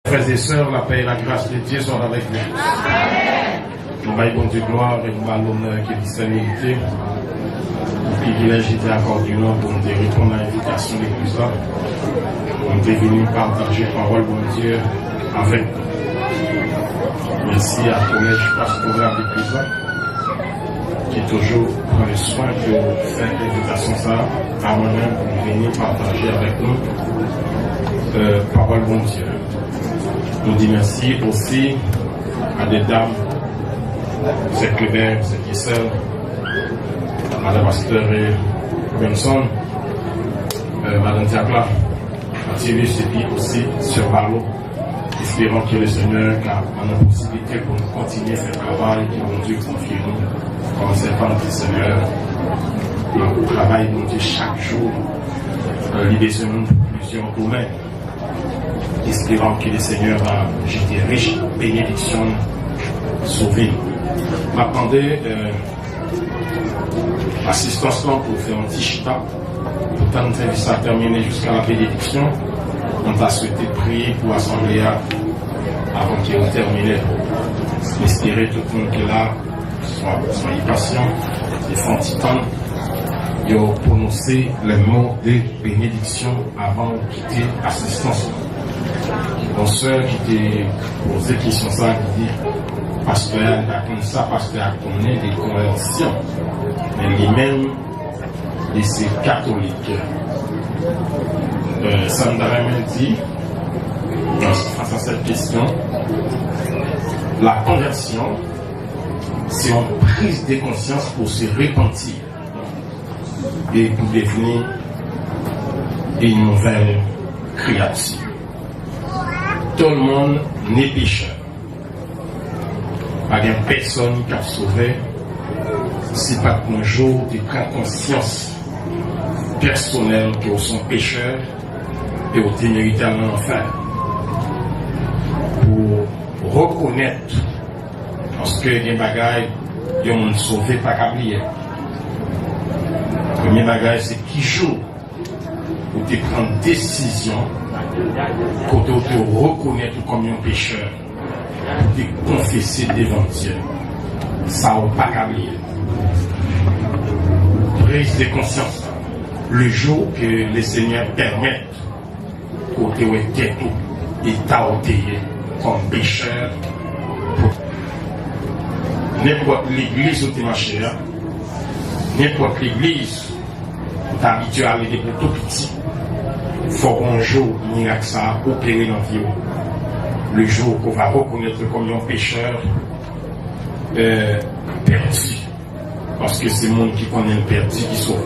Frères et sœurs, la paix et la grâce de Dieu sont avec nous. Nous baillons Dieu gloire et nous allons l'honneur qui est disponibilité. Le privilège était accordé nous pour nous répondre à l'invitation de l'Église. Nous sommes venus partager la parole de Dieu avec nous. Merci à tous les pastoral de l'Église qui toujours prend le soin de faire l'invitation à moi-même pour venir partager avec nous parole de Dieu. Nous disons merci aussi à des dames, c'est Clébert, c'est Kissel, Madame Pasteur Benson, Madame Diakla, Mathilus et puis aussi Sœur Barlo. Espérons que le Seigneur a la possibilité pour nous continuer ce travail que mon Dieu confie nous en servant du Seigneur. Nous travaillons mon Dieu chaque jour, l'idée de nous plusieurs domaines. Espérons que le Seigneur a jeté riche bénédiction sauvé. M'attendais assistance là pour faire un petit chita. Pourtant, nous ça terminé jusqu'à la bénédiction. On a souhaité prier pour l'Assemblée avant qu'il ait terminé. Espérer tout le monde qui est là, soyez patient, et font un petit temps. Et prononcer les mots de bénédiction avant de quitter l'assistance. Mon soeur qui t'a posé question ça, qui dit pasteur a comme ça, pasteur a connu des conversions, mais lui-même, il est catholique. Ça nous a même dit, face à cette question, la conversion, c'est une prise de conscience pour se repentir et pour devenir une nouvelle créature. Tout le monde n'est pécheur. Pas de personne qui a sauvé. Si pas qu'un jour tu prends conscience personnelle que vous sont pécheurs et vous êtes mérité à l'enfer. Pour reconnaître, parce que les bagailles, ils ont sauvé pas qu'oublier. Le premier bagage, c'est qui joue pour te prendre décision. Pour te reconnaître comme un pécheur, pour te confesser devant Dieu, ça n'a pas qu'à oublier. Prise de conscience, le jour que le Seigneur permette pour te être et t'autiller comme pécheur, n'importe l'église où tu marches, n'importe l'église où tu es habitué à aller depuis tout petit. Il faut un jour, miracle ça opérer dans la vie. Le jour qu'on va reconnaître comme un pécheur perdu. Parce que c'est le monde qui connaît le perdu qui sauve.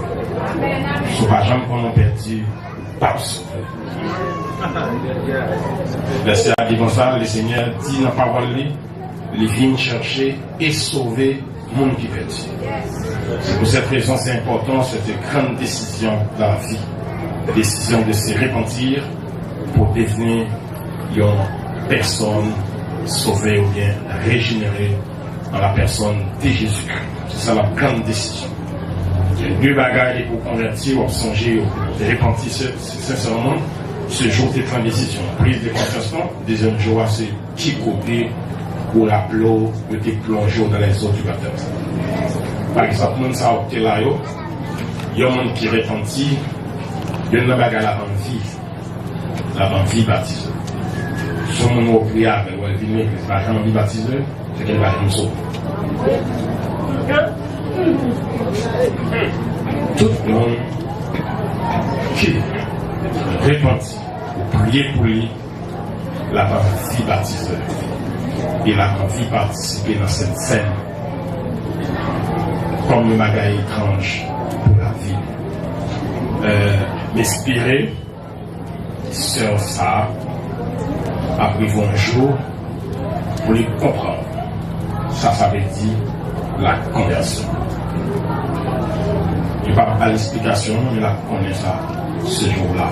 Il ne faut pas jamais qu'on a perdu, pas sauvé. Verset à dire comme ça, le Seigneur dit dans la parole, il vient chercher et sauver le monde qui perdu. C'est pour cette raison, c'est important, cette grande décision dans la vie. Décision de se repentir pour devenir une personne sauvée ou bien régénérée dans la personne de Jésus-Christ. C'est ça la grande décision. Il y a deux bagages pour convertir ou songer ou de repentir sincèrement. Ce jour, tu prends décision. Prise de conscience. Deuxième jour, c'est petit côté pour la l'eau de te plonger dans les eaux du baptême. Par exemple, nous ça opté là, il y a un monde qui repentit. Il y a un bagage l'avant-vie baptisée. Si on a prié avec ou elle vient, c'est pas l'avant-vie baptisée, c'est qu'elle va être sauver. Tout le monde qui repentit ou prier pour lui, l'avant-vie baptisée. Et l'avant-vie participer dans cette scène comme le bagage étrange pour la vie. M'inspirer sur ça, après un jour, pour les comprendre. Ça veut dire la conversion. Je ne parle pas l'explication, mais la connaît ça ce jour-là.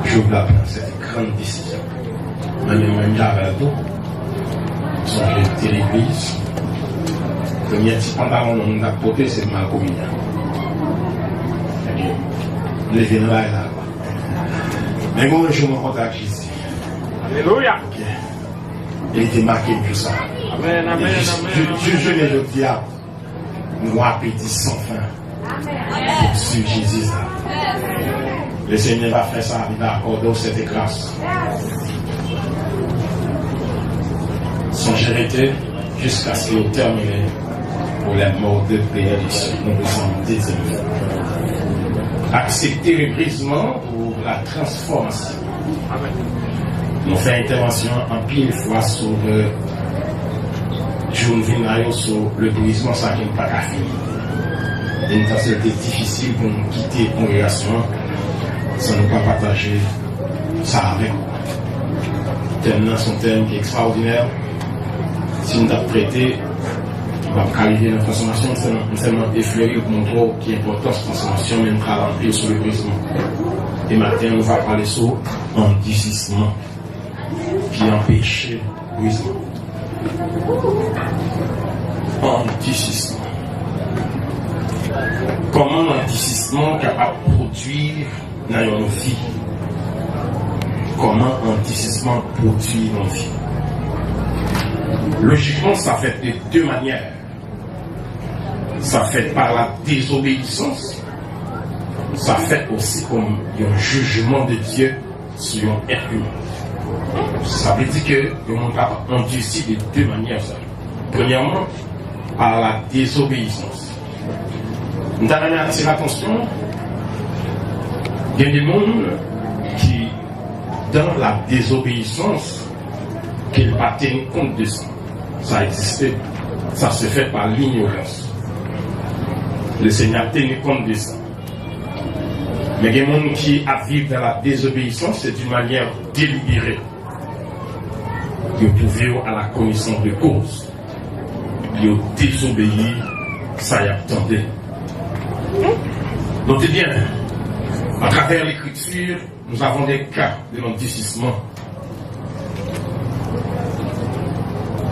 Jour-là, cette grande décision. Même j'avais tout. J'ai été l'église. Le premier petit pantalon qu'on a porté, c'est ma communion. Les vénéraux là. Mais moi, je me contacte ici. Alléluia. Il était marqué pour ça. Amen, amen, amen. Je ne le dis pas. Nous appétit sans fin. Sur Jésus. Le Seigneur va faire ça, il va accorder cette grâce. Son gérité jusqu'à ce qu'il termine pour la mort de bénédiction. Nous nous sommes désolés. Accepter le brisement pour la transformation. Amen. Nous faisons intervention en pile fois sur le jour sur le brisement, ça qui n'est pas qu'à finir. Et nous c'était difficile pour nous quitter la congrégation sans ne pas partager ça avec nous. Thème son thème qui est extraordinaire. Si nous avons traité, on va arriver à la transformation, seulement effleurer le contrôle qui est important cette transformation, même travailler sur le brisement. Et maintenant, on va parler sur l'endurcissement qui empêche le brisement. Endurcissement. Comment l'endurcissement est capable de produire dans nos vies? Comment l'endurcissement produit dans nos vies? Logiquement, ça fait de deux manières. Ça fait par la désobéissance. Ça fait aussi comme un jugement de Dieu sur un être humain. Ça veut dire que le monde a endurci de deux manières. Premièrement, par la désobéissance. Nous avons attiré l'attention. Il y a des mondes qui, dans la désobéissance, qui ne pas tenir compte de ça. Ça existait. Ça se fait par l'ignorance. Le Seigneur tenait compte de ça. Mais il y a des gens qui vivent dans la désobéissance, c'est d'une manière délibérée. Ils pouvaient à la connaissance de cause. Ils ont désobéi, ça y attendait. Notez bien, à travers l'écriture, nous avons des cas de l'endurcissement.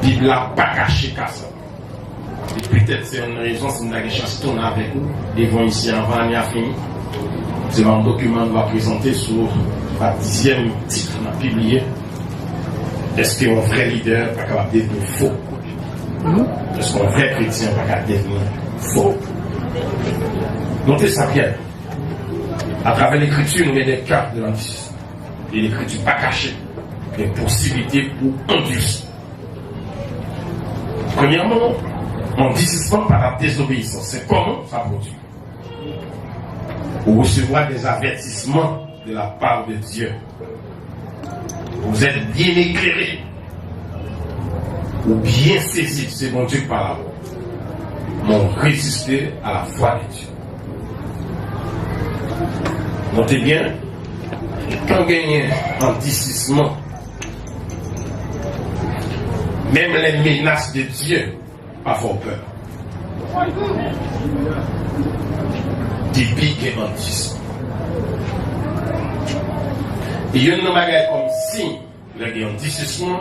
La Bible n'a pas caché qu'à ça. Et peut-être c'est une raison si nous avons chance de tourner avec nous. Ils vont ici avant l'année à finir. C'est un document qu'on va présenter sur la 10e titre qu'on a publié. Est-ce qu'un vrai leader n'est pas capable de devenir faux? Est-ce qu'un vrai chrétien n'est pas capable de devenir faux? Notez ça bien. À travers l'écriture, nous mettons des cas de l'endurcissement. Et l'écriture pas cachée. Des possibilités pour endurcir. Premièrement, endurcissement par la désobéissance. C'est comment ça produit? Vous recevoir des avertissements de la part de Dieu. Vous êtes bien éclairé ou bien saisi de ce bon Dieu par là. M'ont résisté à la foi de Dieu. Notez bien, quand il y a un endurcissement, même les menaces de Dieu, pas fort peur. Depuis qu'il y a un endurcissement. Et il y a une manière comme si il y a un endurcissement,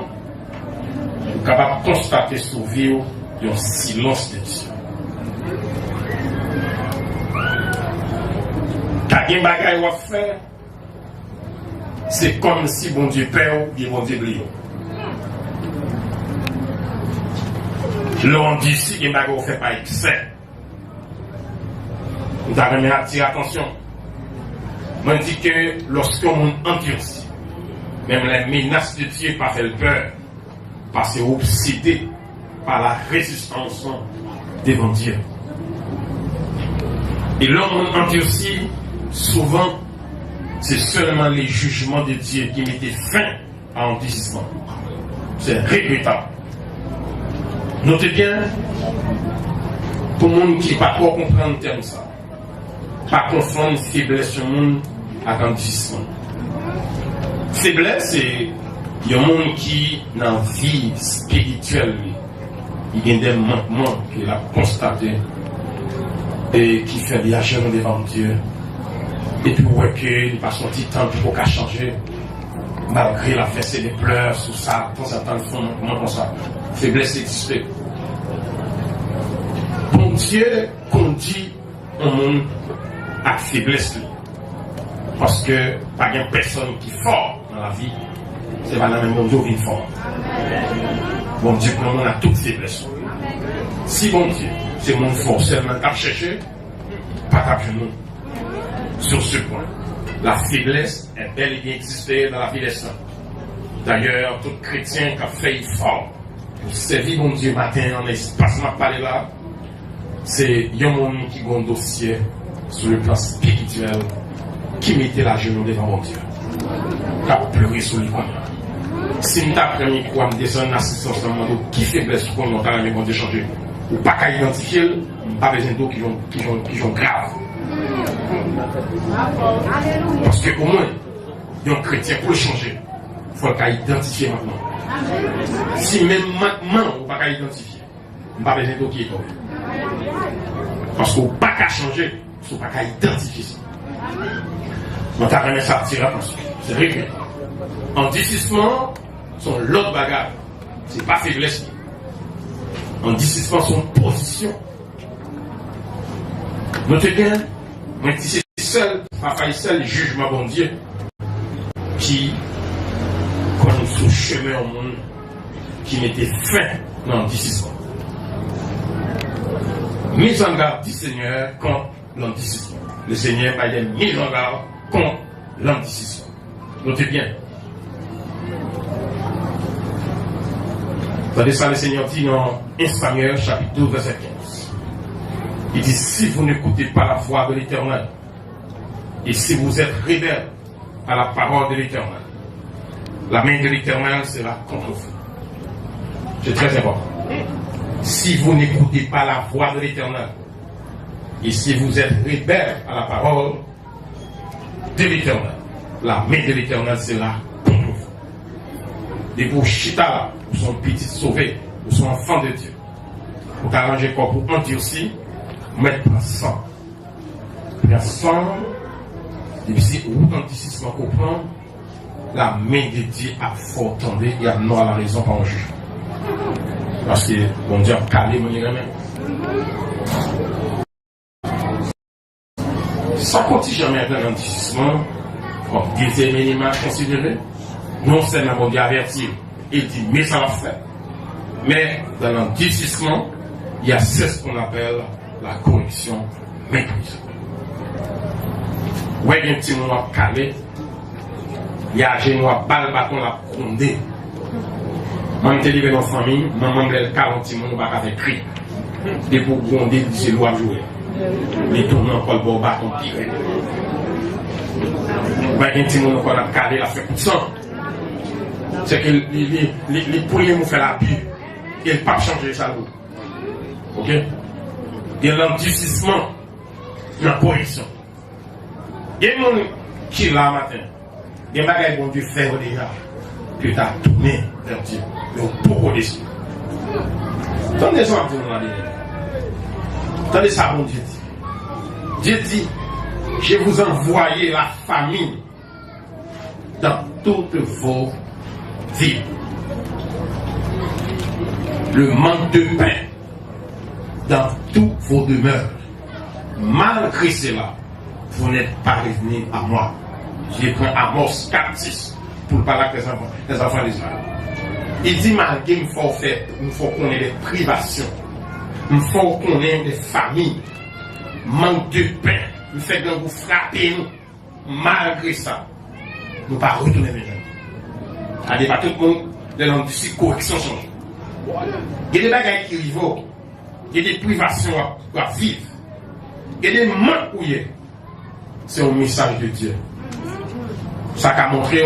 vous êtes capable de constater sur la vie un silence de Dieu. Quand il y a un bagage à faire, c'est comme si bon Dieu perd ou bon Dieu brille. L'endurci, il y a un bagage à faire par excès. Nous avons attiré attention. Je dis que lorsqu'on endurcit, même les menaces de Dieu pas fait peur, parce que obsédé par la résistance devant Dieu. Et l'homme endurci, souvent, c'est seulement les jugements de Dieu qui mettaient fin à l'endurcissement. C'est regrettable. Notez bien, pour le monde qui ne pas trop comprendre le terme ça, pas confondre faiblesse sur le monde avec endurcissement. Faiblesse, c'est il y a un monde qui, dans la vie spirituelle, il y a des manquements qu'il a constatés et qui fait viager devant Dieu. Et puis, ouais, qu'il n'a pas sorti tant pour qu'à changer, malgré la fesse et les pleurs, tout ça, pour certains font comment comme ça. Faiblesse existe. Bon Dieu conduit un monde à faiblesse. Parce que pas de personne qui est fort dans la vie c'est pas la même bon Dieu qui est fort. Bon Dieu, on a toutes faiblesses. Si bon Dieu, c'est mon fort seulement à chercher, pas qu'à nous. Sur ce point, la faiblesse est bel et bien existée dans la vie des saints. D'ailleurs, tout chrétien qui a fait fort pour servir mon Dieu matin en espace, m'a parlé là, c'est un monde qui a un dossier sur le plan spirituel qui mettait la genou devant mon Dieu. Qui a pleuré sur lui. Si je t'apprends quoi, je descends en assistance dans le monde, qui faiblesse qu'on a dans le monde de changer, ou pas qu'à identifier, pas besoin d'eau qui sont graves. Parce qu'au moins, un chrétien pour le changer, il faut qu'il identifie maintenant. Si même maintenant, on ne peut pas identifier, on n'a pas besoin d'eau qui est tombée. Parce qu'on ne peut pas changer, il ne faut pas identifier ça. On t'a remis ça à tirer parce que c'est réglé. Endicissement, son l'autre bagarre. C'est pas faiblesse. Endicissement, son position. Notez bien, mais c'est seul, pas failli seul, le jugement bon Dieu, qui, comme sous chemin au monde, qui mettait fin dans l'endicissement. Mise en garde du Seigneur contre l'endicissement. Le Seigneur va être mis en garde contre l'endicissement. Notez bien. Tandis ça, le Seigneur dit dans 1 Samuel, chapitre 12, verset 15. Il dit, si vous n'écoutez pas la voix de l'Éternel, et si vous êtes rebelles à la parole de l'Éternel, la main de l'Éternel sera contre vous. C'est très important. Si vous n'écoutez pas la voix de l'Éternel, et si vous êtes rebelles à la parole de l'Éternel, la main de l'Éternel sera contre vous. Et pour Chita, pour son petit sauvé, pour son enfant de Dieu, pour arranger quoi pour endurcir, mettre en sang. Prends sang, et puis si vous anticippez comprendre, la main de Dieu a fort tendue et a non à la raison par un jugement. Parce que bon Dieu a calé mon irrément. Ça continue jamais dans l'anticippement, comme deuxième élément considéré, non seulement bon Dieu avertir et dit mais ça va faire. Mais dans l'anticippement, il y a ce qu'on appelle la correction maîtrise. Ouais, il y a un petit moment calé, il y a un genou à balle bâton la condé. Moi, je suis dans la famille, maman me dit 40 minutes, pas avec cri. Et pour gronder, c'est loi jouer. Les tournants, encore le bon bâton tiré. Ouais, il y a un petit moment qu'on a calé, la fait coup de sang. C'est que les poulets m'ont fait la pire. Et le pape changer ça. Ok? Il y a l'endurcissement, la correction. Il y a des gens qui là matin, il y a des gens qui vont te faire déjà, que tu as tourné vers Dieu. Mais beaucoup de ça. Tendez ça, tendez ça, mon Dieu dit. Dieu dit, je vous envoyé la famine dans toutes vos villes. Le manque de pain dans toutes vos demeures. Malgré cela, vous n'êtes pas revenus à moi. Je prends Amos 4:6 pour parler avec les enfants d'Israël. Il dit, malgré il faut qu'on ait des privations, il faut qu'on ait des familles, manque de pain, il fait que vous frappez nous. Malgré ça, nous ne pas retourner les gens. À débattre tout le monde, de l'industrie correction change. Il y a des bagages qui arrivent, il y a des privations à vivre, il y a des manques où il y a. C'est un message de Dieu. Ça a montré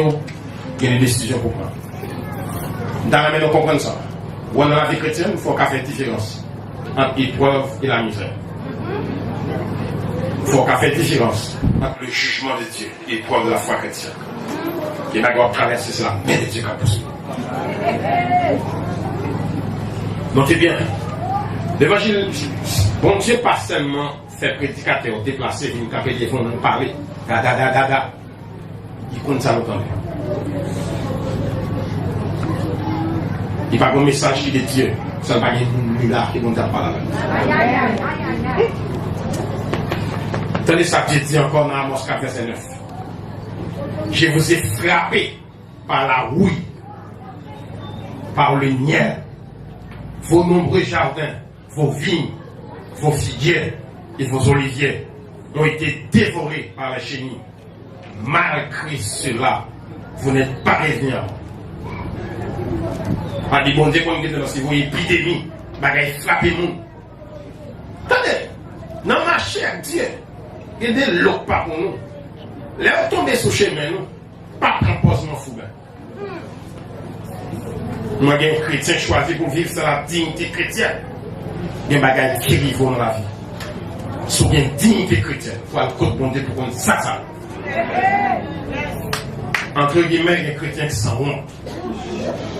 qu'il y a des décisions pour prendre. Dans la main, on comprend ça. Ou dans la vie chrétienne, il faut qu'on fasse une différence entre l'épreuve et la misère. Il faut qu'on fasse une différence entre le jugement de Dieu et l'épreuve de la foi chrétienne. Et là, on va traverser, c'est la main de Dieu qui a poussé. Notez bien, l'évangile, bon Dieu, pas seulement fait prédicateur, déplacer, venir capter les fonds, nous parler, da. Il compte ça l'entendre. Il n'y a pas de message qui est de Dieu. Ça ne va pas être un nulard qui ne va pas là. Tenez ça, Dieu dit encore dans Amos 4, verset 9. Je vous ai frappé par la rouille par le niais. Vos nombreux jardins, vos vignes, vos figuiers et vos oliviers ont été dévorés par les chenilles. Malgré cela, vous n'êtes pas réveillés. Pas dit bon Dieu qu'on est dans une épidémie, bagaille frappé nous. Attendez, dans ma chère Dieu, il y a des lots pas pour nous. Les gens tombent sur le chemin, nous, pas composement fou. Moi, j'ai un chrétien choisi pour vivre sur la dignité chrétienne. Il y a des bagailles qui arrivent dans la vie. Sur une dignité chrétienne, il faut aller contre Dieu pour qu'on ça. Entre guillemets, les chrétiens qui s'en vont.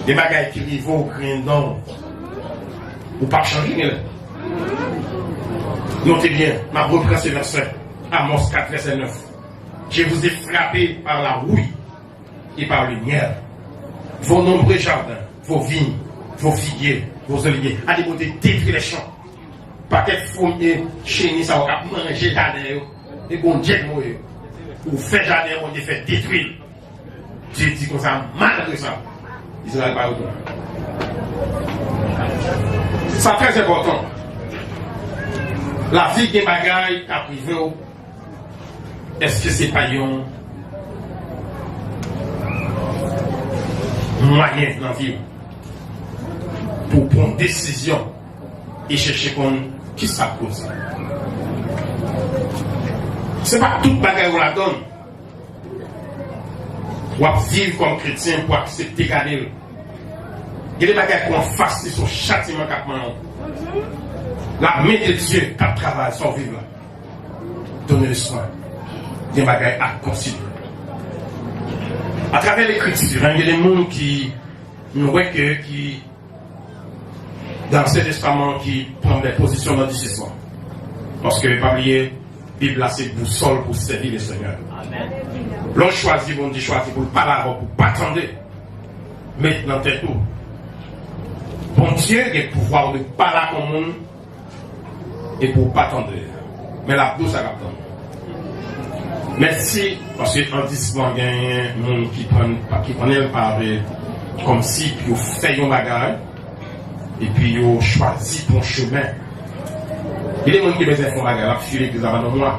Des bagailles qui arrivent au grain d'or. Ou pas changer. Notez bien, ma reprends ce verset. Amos 4, verset 9. Je vous ai frappé par la rouille et par le miel. Vos nombreux jardins, vos vignes, vos figuiers, vos oliviers, allez vous détruire les champs. Paquet fournier, chenille, ça va manger jardin, et bon Dieu, ou fait jardin, on dit fait détruire. Dieu dit comme ça, malgré ça, Israël va retourner. C'est très important. La vie des bagailles à privé, est-ce que c'est pas un moyen dans la vie pour prendre une décision et chercher qui ça cause? C'est pas toute bagaille qu'on la donne. Pour vivre comme chrétien, pour accepter garder. Il y a des bagages qu'on fasse sur châtiment qu'à la main de Dieu qui travaille sans vivre là. Donnez le soin. Des bagages à considérer. À travers l'écriture, il y a des gens qui nous recueillent, qui, dans ce testament, qui prennent des positions dans le discernement. Parce que, pas oublier, la Bible là, c'est boussole pour servir le Seigneur. Amen. L'on choisit, on dit choisir pour ne pas l'avoir, pour ne pas attendre. Maintenant, c'est tout. Bon Dieu a le pouvoir de ne pas la commune et pour ne pas attendre. Mais la douce, ça va attendre. Merci, parce qu'en disant qu'il y a des gens qui prennent par comme si ils fait un bagage et puis ils ont choisi ton chemin. Il y a des gens qui besoin de faire un bagage, ils l'église avant moi.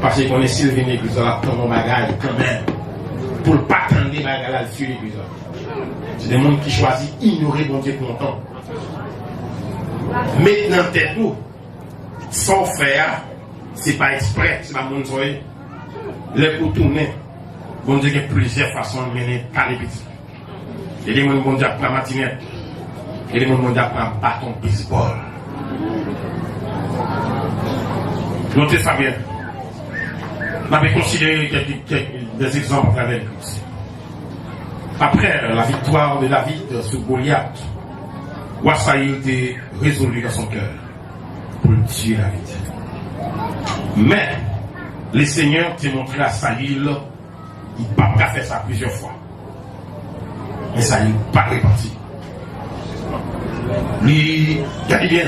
Parce qu'on est s'il vient l'église, on prend mon bagage quand même. Pour ne pas attendre les bagages, ils l'église. C'est des gens qui choisissent ignorer mon Dieu content. Maintenant, t'es tout. Sans faire, c'est pas exprès, c'est pas mon soleil. Les pour tourner, bon Dieu, il y a plusieurs façons de mener par les petits. Il y a des gens qui ont pris matinette. Il y a des gens qui ont pris un bâton baseball. Notez ça bien. On avait considéré des exemples avec nous. Après la victoire de David sur Goliath, Wassaïl était résolu dans son cœur pour tuer David. Mais le Seigneur t'a montré à Saïl, il n'a pas fait ça plusieurs fois. Mais Saïl n'est pas réparti. Lui, regardez bien,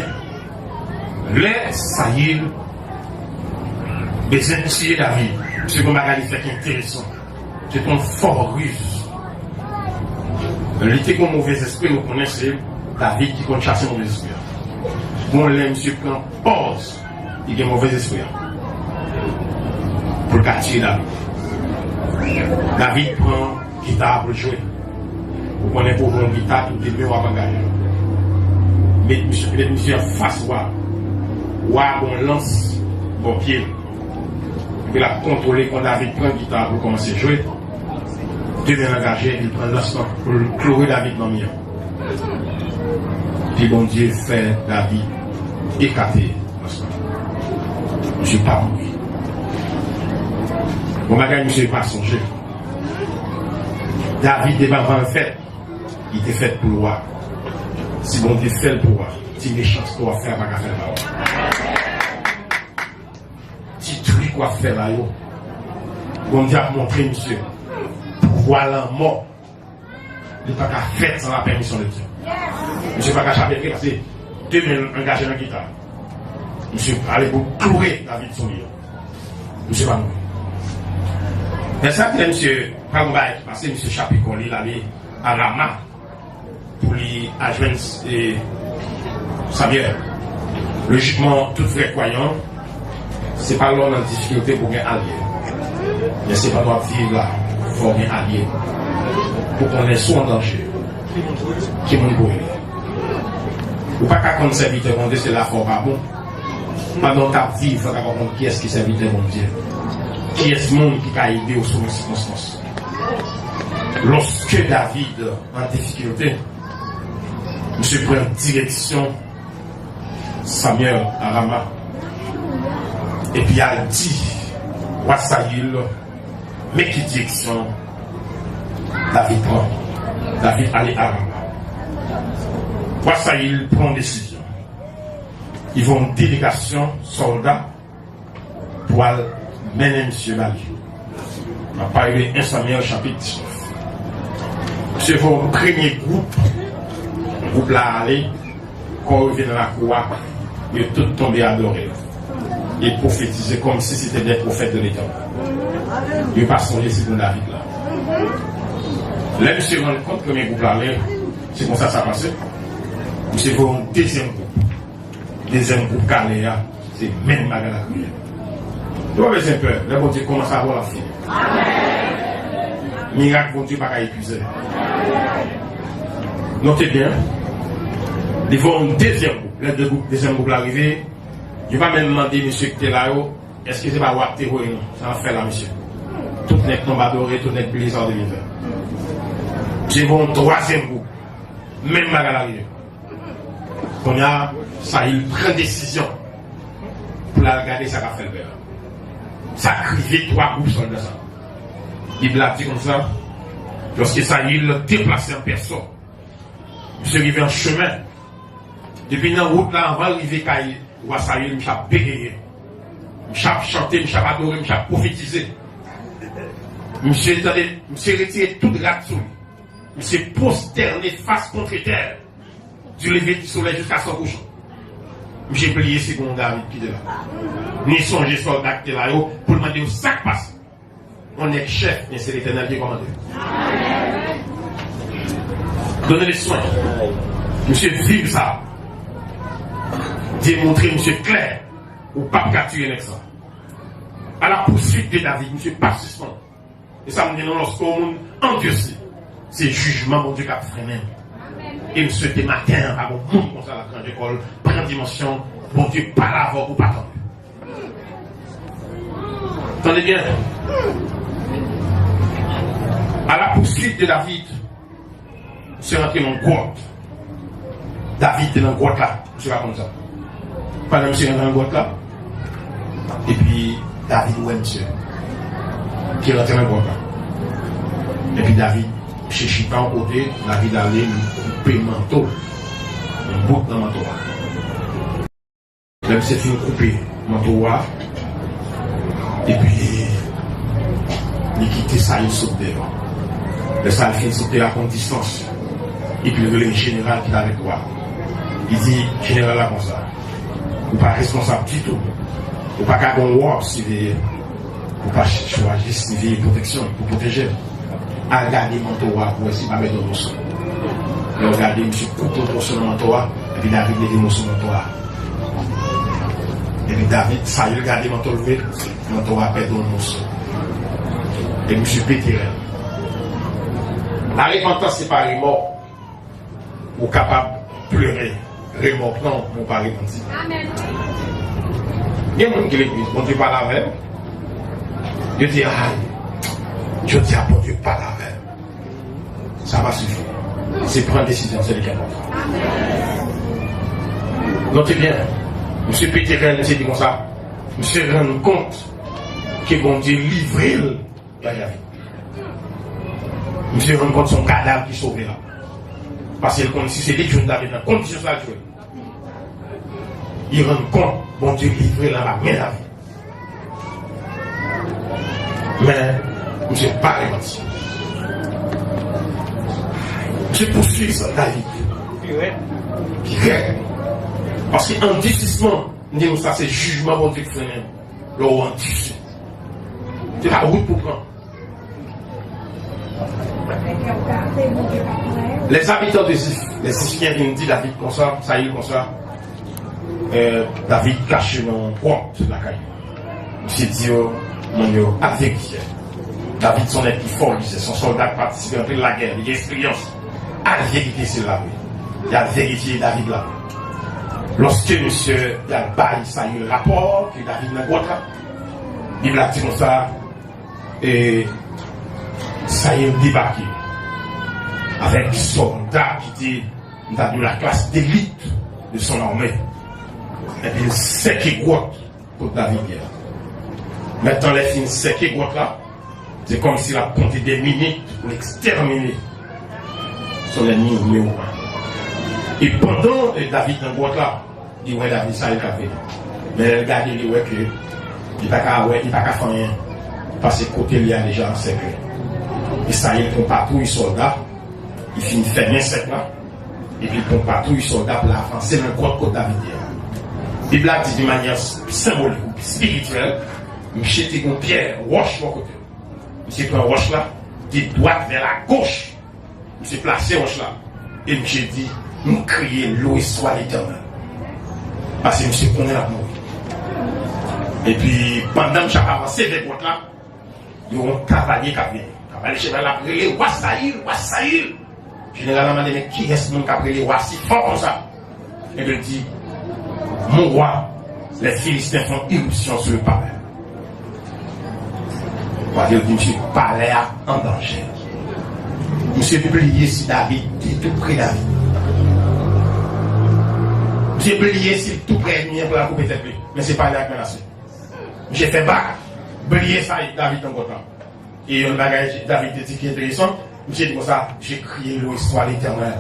le Saïl besoin de tuer David. C'est comme un fait intéressant. C'est un fort ruse. Il était comme mauvais esprit, nous connaissons David qui compte chasser mauvais esprit. Bon, là, monsieur prend pause, il y a un mauvais esprit. Pour tuer David. David prend guitare pour jouer. Vous connaissez pour une guitare, tout est mieux à gagner. Mais monsieur face wa bon lance, bon pied. Il a contrôlé quand David prend une guitare pour commencer à jouer. Dieu vient engager, il prend l'instant pour clouer David dans le mien. Puis bon Dieu fait David écarter l'instant. Je ne suis pas mourir. Bon bagage, je ne suis pas songé. David n'est pas vraiment fait. Il était fait pour le roi. Si bon Dieu fait pour le roi, si les chances qu'on va faire, pas qu'à faire là. Si truc qu'on va faire là, bon Dieu a montré, monsieur, voilà mort. Il n'est pas qu'à faire sans la permission de Dieu. Monsieur pas qu'à chapeter parce que Dieu m'a engagé dans la guitare. Monsieur allez pour clouer David son livre. Monsieur pas mourir. Mais ça, monsieur, parce que monsieur Chapicon, il allait à Rama. pour les adjoindre Samuel. Logiquement, tout vrai croyant, c'est pas l'homme en difficulté pour un allié. Mais c'est pas toi vivre là, pour un allié. Pour qu'on ait soit en danger, qui est mon bourré. Ou pas qu'à qu'on serviteur bon Dieu, c'est la foi pas bon. Pendant ta vie, il faut qu'on comprenne qui est-ce qui serviteur bon Dieu. Qui est ce monde qui a aidé aux circonstances. Lorsque David en difficulté, monsieur prend direction Samuel à Rama. Et puis il a dit, roi Saül, mais qui direction David prend. David allait à Rama. Roi Saül prend une décision. Ils vont une délégation soldats pour mener M. Bali. On va parler 1 Samuel chapitre 19. C'est votre premier groupe. Le groupe là allé, quand il vient dans la cour, il est tout tombé adoré. Il est prophétisé comme si c'était des prophètes de l'État. Il n'est pas songé sur David là. Là, il se rend compte que le premier groupe là allé, c'est comme ça que ça passe. C'est pour un deuxième groupe. Deuxième groupe Caléa, c'est même malgré la prière. Tu vois, c'est un peu, là, bon Dieu commence à avoir la fin. Miracle, bon Dieu, pas épuiser. Notez bien, ils vont un deuxième groupe. Les deux groupes, deuxième groupe l'arrivée. Je vais pas même demander, monsieur, qui est là, est-ce que c'est pas Wap Terro, non? Ça va faire là, monsieur. Tout n'est pas adoré, tout n'est pas plaisir de vivre. Ils vont un troisième groupe. Même malgré l'arrivée. Qu'on a, ça, il prend décision pour la regarder, ça va faire le père. Ça criait 3 groupes soldats. Il l'a dit comme ça. Lorsque ça, il déplaçait en personne. Monsieur arrivé en chemin. Depuis la route là, avant d'arriver à Roi Saül, il m'a bégayé. Il m'a chanté, il m'a adoré, il m'a prophétisé. Monsieur retiré toute gratuit. Monsieur prosterné face contre terre. Du lever du soleil jusqu'à son couchant. J'ai plié second David qui est là. Ni songer soldat qui est là pour demander où ça passe. On est chef, mais c'est l'Éternel qui est commandé. Donnez les soins. Monsieur vive ça. Démontrer, monsieur clair, ou pas qu'à tuer avec ça. À la poursuite de David, monsieur persistant. Et ça me dit non, lorsqu'on endurci, c'est jugement, mon Dieu, qui a freiné. Et monsieur, des matins, à mon monde, comme ça, à la grande école, prend dimension, bon Dieu, pas l'avant ou pas attendre. Attendez bien. À la poursuite de David, monsieur rentré dans une grotte. David est dans une grotte là, monsieur va comme ça. Pendant monsieur rentre dans une grotte là. Et puis, David, ouais, monsieur, qui est rentré dans une grotte là. Et puis, David, chez Chipan, au côté, David allait lui couper le manteau. Un bout dans le manteau. Là, monsieur fait couper le manteau. Et puis, il quittait ça, il saute dehors. Le salle fin sauter à contre distance. Et puis le général qui est avec toi. Il dit, général là comme ça. Vous pas responsable du tout. Vous pas qu'à bon wop surveiller. Vous pas choisir surveiller protection pour protéger. À regarder mon toit pour essayer de pas mettre dans mon son. Regardez, monsieur coupe mon son dans mon toit. Et puis David met mon son dans mon toit. Et puis David, ça il regarde mon toit levé. Mon toit perd dans mon son. Et monsieur pété. La repentance, c'est pas remords. Ou capable de pleurer. Remords, non, on pas repentir. Amen. Il y a des gens qui l'église, on ne dit pas la veille. Je dis, je dis à mon Dieu, pas la veille. Ça va suffire. C'est prendre décision, c'est le cas. Notez bien, M. Péterel, c'est dit comme ça. M. rend compte que bon Dieu livre la vie. Monsieur rend compte son cadavre qui sauvé là. Parce qu'il connaît si c'est des jeunes David dans la condition ça jouer. Il rend compte, bon Dieu livré dans la main la vie. Mais, monsieur pas réparti. Monsieur poursuit ça, David. Puis parce qu'en discissement, nous ça c'est jugement bon Dieu qui fait là où on dit. C'est la route pour prendre. Les habitants de Ziph, les Ziphiens viennent dire David comme ça, ça y est comme ça. David caché dans compte la caille. J'ai dit, mon avec David, son équipe fort, son soldat participé à la guerre, il a expérience. À la vérité, c'est là. Il y a vérifié David là. Lorsque monsieur il a baillé ça, il y a un rapport que David n'a pas là. Il a dit comme ça, et ça y est débarqué. Avec des soldats qui étaient de la classe d'élite de son armée. Et puis il sait qu'il goûte pour David. Maintenant, les filles sait qu'il goûte là. C'est comme s'il a compté des minutes pour l'exterminer. Son ennemi numéro 1. Et pendant David dans le boîte là, il voit David ça il a fait. Mais regardez, il voit que il n'a pas faire rien. Parce que côté il y a déjà un secret. Et ça il prend patrouille soldat. Il finit de faire bien sec là. Et puis il prend patrouille soldat pour avancer dans le côté David. La Bible a dit de manière symbolique ou spirituelle, monsieur était une pierre, roche mon côté. Monsieur prend roche là, qui droite vers la gauche. Monsieur placé roche là. Et monsieur dit, nous crions l'eau et soit l'éternel. Parce que monsieur connaît la mort. Et puis, pendant que j'ai avancé vers votre là, il y a un cavalier qui a venu. Le cavalier cheval a appelé Wassaïl. Généralement, mais qui est-ce qui a appelé Wassi fort comme ça? Et il dit, mon roi, les Philistins font irruption sur le palais. Il dit, monsieur, le palais en danger. Monsieur plié si David est tout près David. Monsieur plié si tout près de pour la couper tête. Mais c'est pas là que menacé. J'ai fait bac, plié ça David en content. Et un bagage David dit qui est intéressant. J'ai dit comme ça, j'ai crié l'eau et soit l'éternel.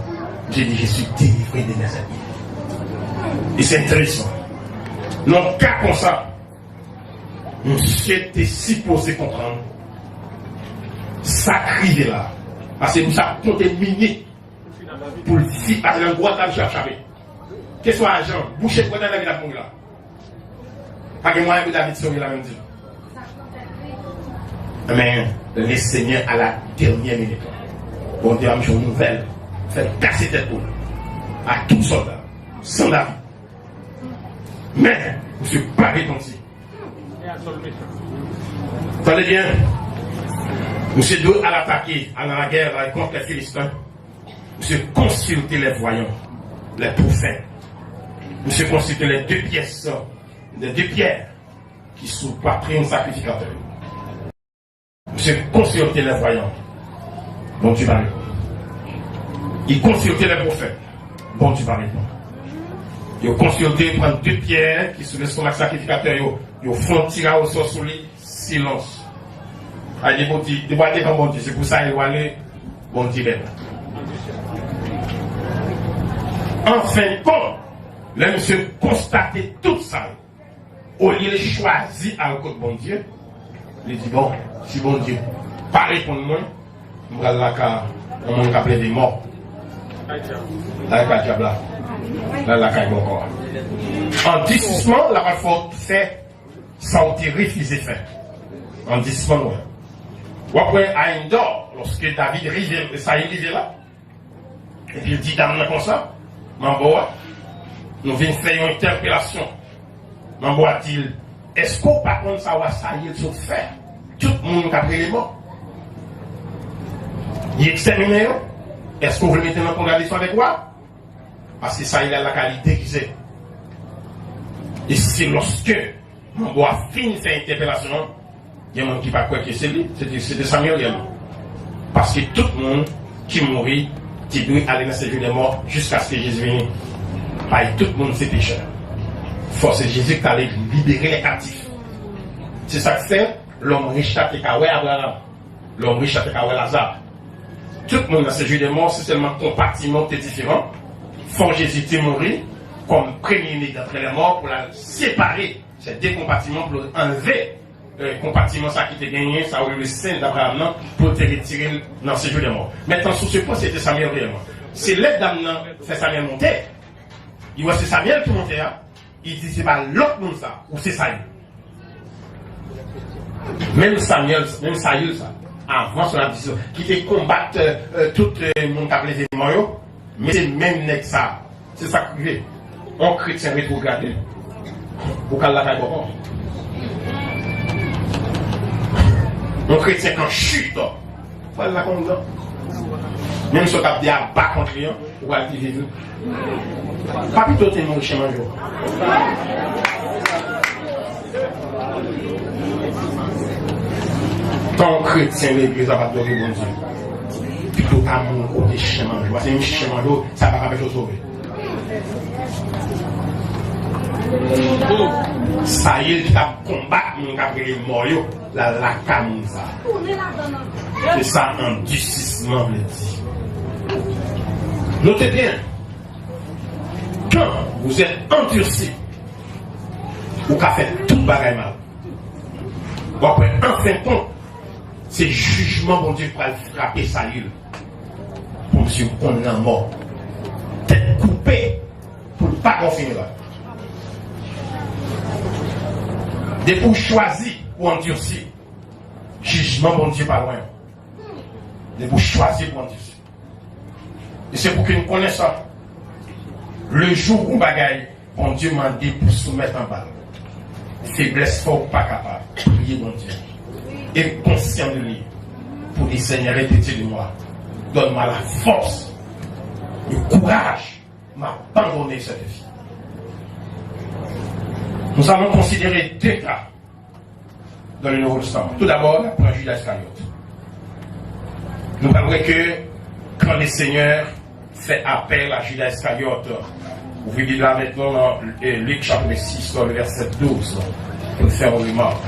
J'ai dit, je suis délivré de mes ennemis. Et c'est intéressant. Non, cas comme ça, monsieur était supposé comprendre. Ça criait là. Parce que nous avons compté minutes pour le faire. Parce que le droit d'âge a chapé. Que soit agent, boucher de côté de la vie là. Pas que moi et David sauver la même chose. Mais le Seigneur à la dernière minute. Bon Dieu a mis une nouvelle. Fait casser tête pour à tout soldat. Sans David. Mais, je ne suis pas répondu. Attendez bien. Monsieur doit à l'attaquer, à la guerre contre les Philistins. Monsieur consulter les voyants, les prophètes. Monsieur consulter les deux pièces, les deux pierres qui sont poitrine sacrificateur. Monsieur consulter les voyants. Bon Dieu va répondre. Il consulter les prophètes. Bon Dieu va répondre. Il consulter prendre deux pierres qui sont sur le sacrificateur. Ils font tirer au sort sur lui, silence. Allez, bon Dieu, bon Dieu, c'est pour ça qu'il va aller, bon Dieu. En fin de compte, le monsieur constaté tout ça. Au lieu de choisir à côté bon Dieu, il dit bon, si bon Dieu, pas répondre moi, on va appeler des morts. En discussion, la réforme fait sortir refusé fait. En discussion, ou après, à Endor, lorsque David arrive, ça y est là, et puis il dit dans comme ça, Mamboa, nous venons faire une interpellation. Mamboa dit, est-ce qu'on par contre ça va ça y est sur faire? Tout le monde qui a pris les morts. Il examine, est-ce qu'on veut mettre en contradiction avec quoi? Parce que ça il a la qualité qui c'est. Et c'est lorsque Mamboa finit cette interpellation, il y a un monde qui ne va pas croire que c'est lui, c'était Samuel. Parce que tout le monde qui mourit, qui doit aller dans ce jeu des morts jusqu'à ce que Jésus vienne. Parce que tout le monde c'est pécheur. Force Jésus qui allait libérer les captifs. C'est ça que fait l'homme riche a fait Abraham. L'homme riche a fait Lazare. Tout le monde dans ce jeu des morts, c'est seulement compartiment qui est différent. Fort Jésus est mort comme premier-né d'entre les morts pour la séparer. Ces deux compartiments pour enlever compartiment ça qui était gagné, ça aurait le sein d'Abraham pour te retirer dans ce jeu de mort. Maintenant, sur ce point, c'était Samuel réellement. C'est l'aide d'Amnan fait Samuel monter. Il voit c'est Samuel qui monte, il dit c'est pas l'autre monde ça, ou c'est Saül. Même Samuel, ça, avant son ambition, qui te combattre tout le monde qui a les éléments, mais c'est même nègre ça. C'est ça qui est. On chrétien rétrogradé. Pour qu'elle la fasse bon. On chrétien quand chute, voilà la comme ça. Même si on a dit à bas contre lui, ou à le vivre. Pas plutôt t'es mon chemin jour. Tant chrétien, l'église va adorer mon Dieu. Plutôt qu'à mon côté chemin jour. C'est un chemin jour, ça va pas te sauver. Ça y est, qui a combattu mon capitaine mort, la camisa. C'est ça, endurcissement, me dit. Notez bien, quand vous êtes endurci, vous avez fait tout bagaille mal. Après, en fin de compte, c'est jugement, bon Dieu, pour frapper sa gueule. Pour monsieur qu'on est mort. Tête coupée, pour ne pas confiner là. Dès que vous choisissez pour endurcir, jugement, bon Dieu, pas loin. Dès que vous choisissez pour endurcir. Et c'est pour que nous connaissions ça. Le jour où bagaille, bon Dieu m'a dit pour soumettre en bas. Faiblesse fort pas capable. Priez mon Dieu. Et conscient de lui. Pour dire Seigneur, répétez de moi. Donne-moi la force, le courage, m'abandonner cette vie. Nous allons considérer deux cas dans le Nouveau Testament. Tout d'abord, pour Judas Iscariote. Nous parlons que quand le Seigneur fait appel à Judas Iscariote, vous voyez là maintenant dans Luc chapitre 6, dans le verset 12, pour faire une remarque.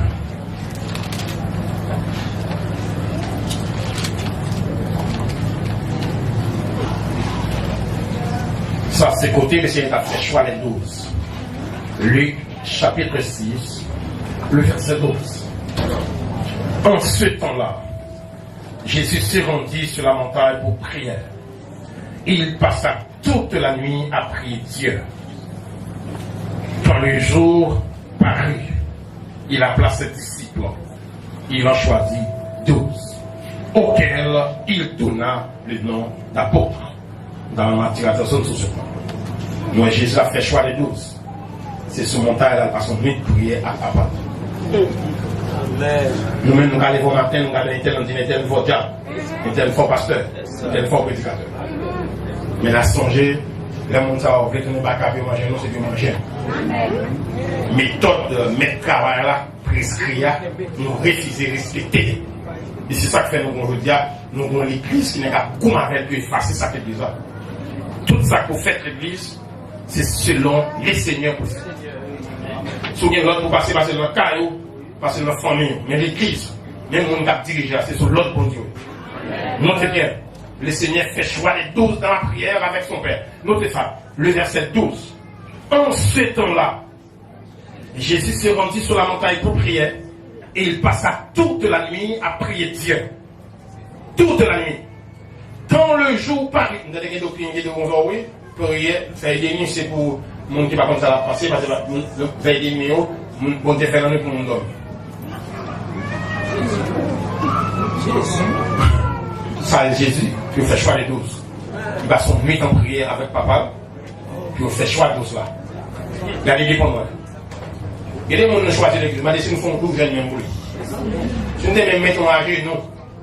Ça, c'est côté, le Seigneur a fait choix les 12. Luc chapitre 6, le verset 12. En ce temps-là, Jésus se rendit sur la montagne pour prier. Il passa toute la nuit à prier Dieu. Quand le jour parut, il appela ses disciples. Il en choisit 12, auxquels il donna le nom d'apôtres. Dans Matthieu, attention sur ce point. Moi, Jésus a fait choix des 12. C'est sur montagne, là, parce qu'on nuit de prier à papa. Nous-mêmes, nous allons voir matin, nous allons tel, on dit tel fort diable, tel fort pasteur, tel fort prédicateur. Mais la songer, les gens qui ont fait nous bac à manger, nous, c'est du manger. Méthode de mettre travail là, prescrit, nous refuser, respecter. Et c'est ça que fait nous aujourd'hui, nous avons l'église qui n'est qu'à comme avec effacer ça fait déjà. Tout ça que vous faites l'église, c'est selon les seigneurs pour faire. Si vous avez l'autre pour passer dans le caillou, passer dans la famille, mais l'église, même on a dirigé, c'est sur l'autre bon Dieu. Notez bien, le Seigneur fait choix les 12 dans la prière avec son Père. Notez ça, le verset 12. En ce temps-là, Jésus se rendit sur la montagne pour prier et il passa toute la nuit à prier Dieu. Toute la nuit. Quand le jour parut, vous avez des doctrines de bonjour, oui, prier, faire des nuits, c'est pour le monde qui va comme ça la passer, parce que faire des nuits, bon Dieu fait la nuit pour le monde dormir. Ça, Jésus, puis on fait choix les 12. Il va son nuit en prière avec papa, puis on fait choix de 12 là. Regardez bien pour moi. Il y a des gens qui choisissent l'église, mais si nous faisons tout, j'aime même pour lui. Si nous devons mettre en âge, nous,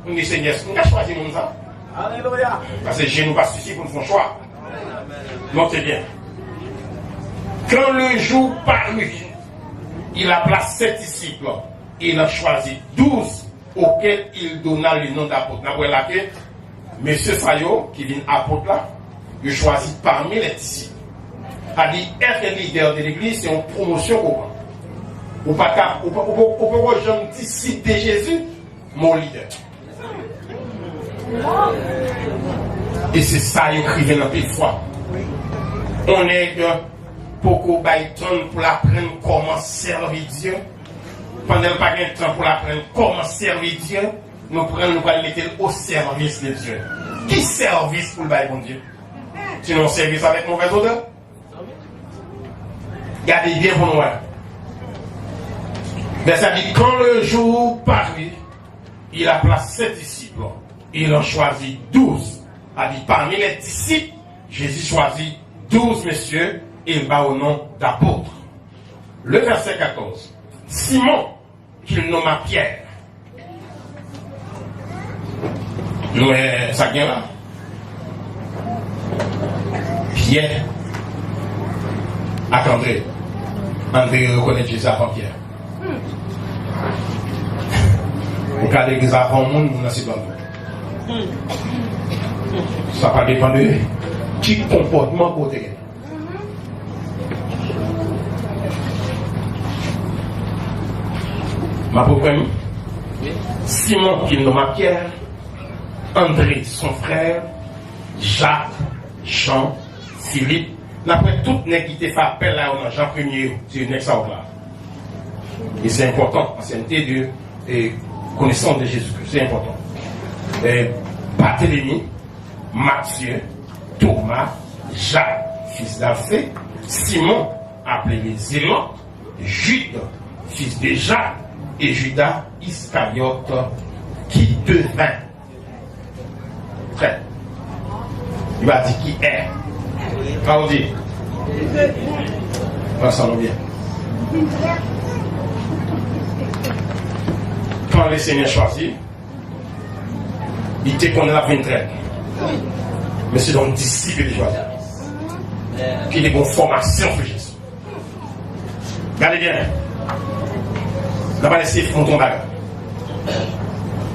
nous disons Seigneur, nous avons choisi mon ça. Alléluia. Parce que je ne pas suffit pour nous faire choix. Notez bien. Quand le jour parut, il appela 7 disciples. Il a choisi 12 auxquels il donna le nom d'apôtre. Vous voyez là que M. Sayo, qui vient apôtre là, il choisit parmi les disciples. A dit, être leader de l'église, c'est une promotion qu'on prend. Ou pas jamais disciple de Jésus, mon leader. Et c'est ça écrivait dans les fois. On est de beaucoup de pour apprendre comment servir Dieu. Pendant pas de temps pour apprendre comment servir Dieu, nous prenons, nous allons mettre au service de Dieu. Qui service pour le bail bon Dieu? Sinon, service avec mauvaise odeur? Gardez bien pour nous. Mais ça dit, quand le jour parut, il a placé 7 disciples. Il en choisit 12. A dit, parmi les disciples, Jésus choisit 12 messieurs et il va au nom d'apôtres. Le verset 14. Simon, qu'il nomma Pierre. Nous, ça vient là. Pierre. Attendez. André reconnaît Jésus avant Pierre. Vous regardez l'église avant le monde, vous n'avez pas de ça va dépendre de qui comportement côté. Ma propre amie, Simon qui nomme Pierre, André son frère, Jacques, Jean, Philippe, d'après tout nèg qui te fait appel là au Jean 1er, c'est une ça là. Et c'est important, ancienneté de connaissance de Jésus-Christ, c'est important. Barthélemy, Matthieu, Thomas, Jacques, fils d'Alphée, Simon, appelé les Zélotes, Jude, fils de Jacques, et Judas Iscariote, qui devint. Frère, il va dire qui est. Quand on dit, pensons bien. Quand le Seigneur choisit, il te connaît la 23. Mais c'est donc disciple de choisir. Qui est une formation sur Jésus. Regardez bien. On va pas laisser faire ton bagage.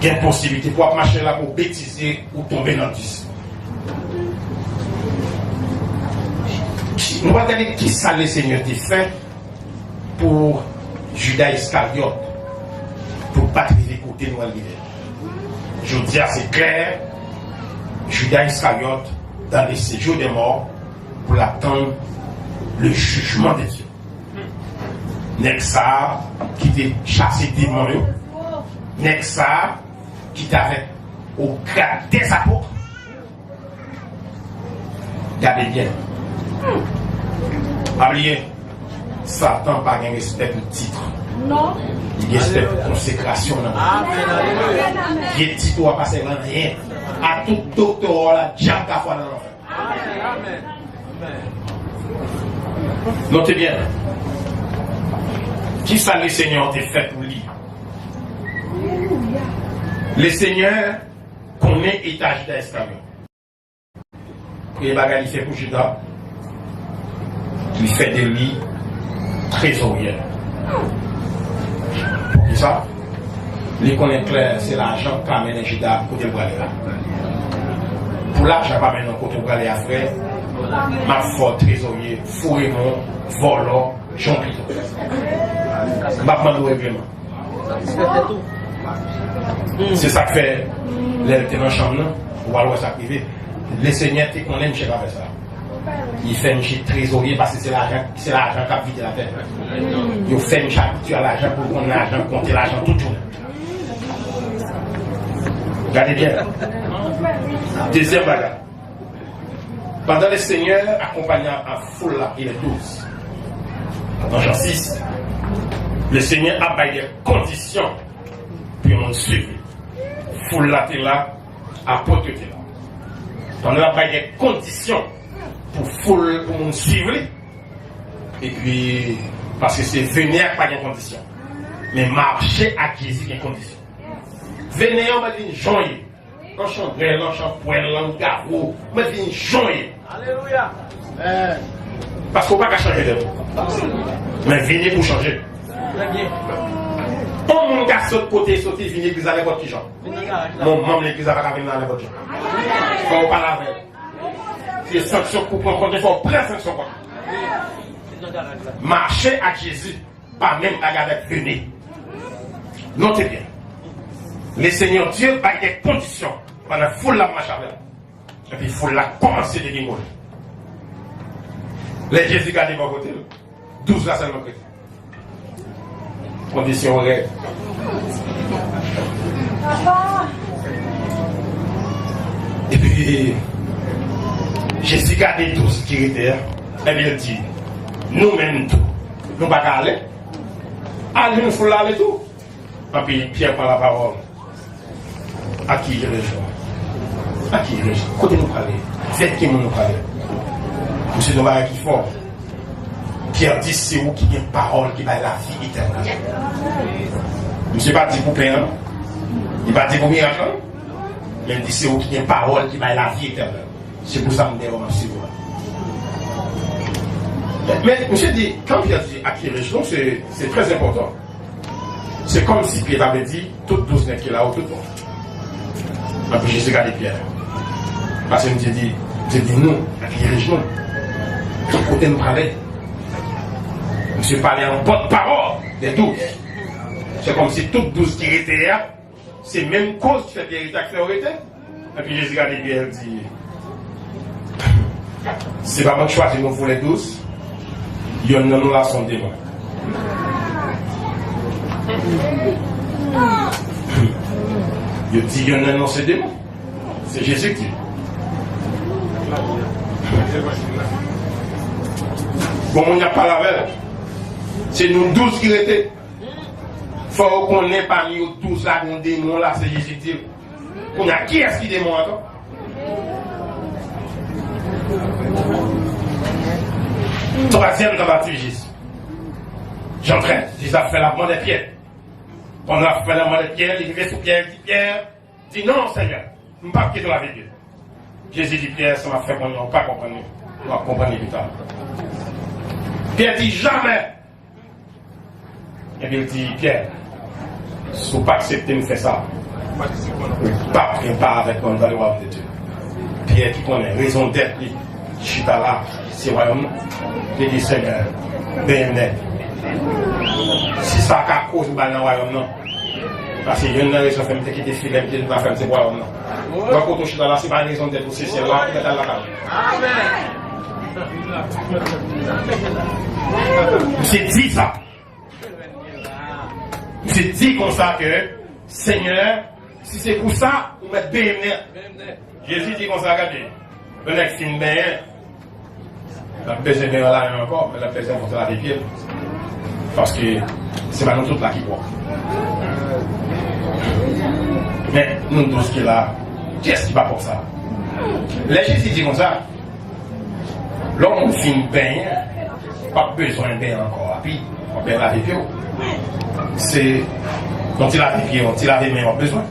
Il y a une possibilité pour marcher là pour bêtiser ou tomber dans le disciple. Nous allons dire qui ça le Seigneur t'a fait pour Judas Iscariote. Pour ne pas arriver côté nous l'hiver. Je veux dire, c'est clair, Judas Iscariote, dans les séjours des morts, pour attendre le jugement de Dieu. Nexa, qui t'a chassé des démons, Nexa, qui t'avait au grade des apôtres. Regardez bien. Oubliez, Satan n'a pas de respect pour le titre. Non. Il y a respect pour la consécration. Il y a titre à passer dans rien. À tout docteur, la diable à fois dans l'enfer. Notez bien. Qui ça le Seigneur t'a fait pour lui? Le Seigneur connaît l'étage d'Iscariote. Et les bagages il fait pour Judas. Il fait de lui trésorier. Pour qui ça? Il connaît clair, c'est l'argent qu'amène Judas côté le Galéa. Pour l'argent, pas maintenant côté le Galéa, frère. Ma fort trésorier, Fouémon, volant, Jean Pito. Battement de règlement. C'est ça que fait les dans la chambre, ou alors ça privé. Le Seigneur te connaît, je ne sais pas faire ça. Il fait un trésorier parce que c'est l'argent qui a vidé la terre. Il fait un tu as l'argent pour prendre l'argent, compter l'argent tout le jour. Regardez bien. Deuxième bagarre. Pendant le Seigneur accompagnant en foule là, il est 12. Dans Jean 6, le Seigneur a baillé des conditions pour nous suivre. Foule là, t'es là, apôtre t'es là. Pendant la baillé des conditions pour foule pour nous suivre. Et puis, parce que c'est venir pas de conditions. Mais marcher à Jésus qui est condition. Venez, on va dire joyer. On chante belle, on chante poêle, on garou. On va dire joyer. Alléluia. Parce qu'on ne peut pas changer de tout. Mais venez pour changer. Tout mon gars saute côté, sauter, venez l'église avec votre gens. Mon membre l'église avec venir avec votre gens. Il faut pas la faire. C'est sanction pour prendre compte, il faut prendre sanction. Marcher à Jésus, pas même regarder venir. Notez bien. Le Seigneur Dieu a des conditions pendant la foule la marche avec. Et puis il faut la commencer de guérir. Les Jésus gardent mon côté. 12 là seulement chrétien. Condition rêve. Et puis Jésus garde 12 critères. Et bien il dit, nous-mêmes tout. Nous ne pouvons pas aller. Allez, nous faut aller tout. Et puis Pierre prend la parole. À qui il rejoint? À qui il rejoint? Côté nous parler. Faites qui nous parler. Monsieur Novaire qui fort. Pierre dit c'est vous qui avez parole qui va la vie éternelle. Monsieur pas dit pour payer. Il va dire pour miracle. Mais il dit c'est vous qui avez parole qui va la vie éternelle. C'est pour ça que je me dis, mais monsieur dit, quand Pierre dit à qui il rejoint, c'est très important. C'est comme si Pierre avait dit, toute douce n'est qu'il a au tout le monde. Puis Jésus a dit Pierre. Parce que je dis nous, à qui il rejoint. Quel côté nous parlait? Monsieur parlait en bonne parole des douze. C'est comme si toute douce qui était là, c'est même cause qui fait Pierre qui fait arrêter. Et puis Jésus a dit Pierre dit, c'est pas moi qui choisis nous pour les douze. Il y en a nous là son démon. Il dit il y en a non c'est démon. C'est Jésus qui dit. Bon, on n'y a pas la veille. C'est nous 12 qui étaient. Il faut qu'on ait parmi nous 12 là, qu'on démon là, c'est Jésus qui dit. On a qui est-ce qui démon encore? Troisième tentative, Jésus. J'entraîne. Jésus a fait la main des pierres. Pendant la fait la main des pierres, il est sous Pierre, il dit Pierre, dit non, Seigneur, je ne peux pas quitter la vie de Dieu. Jésus dit Pierre, ça m'a fait qu'on ne pas comprendre. On va comprendre plus tard. Pierre dit jamais. Et puis il dit Pierre, si vous ne pas accepter de faire ça, pas avec moi dans le royaume de Dieu. Pierre qui connaît raison d'être, je suis là, c'est royaume. Il dit Seigneur, bénémoine. Si ça a cause de dans le royaume, non. Parce qu'il y a une raison de quitter Philippe qui va faire ce royaume, non. Donc quand je suis là, c'est pas une raison d'être aussi, c'est là qui est dans la cave. J'ai dit ça. J'ai dit comme ça que, Seigneur, si c'est pour ça, vous mettez bénémoine. Jésus dit comme ça, regardez. Le mec filme bien. La besoin de là encore, mais la besoin de la rivière. Parce que c'est pas nous tous là qui croient. Mais nous tous qui là, qui est-ce qui va pour ça? Les Jésus dit comme ça. L'homme filme bien, pas besoin de bien encore. Puis, on peut la rivière. C'est quand il a des pieds, quand il a des mains, on a besoin.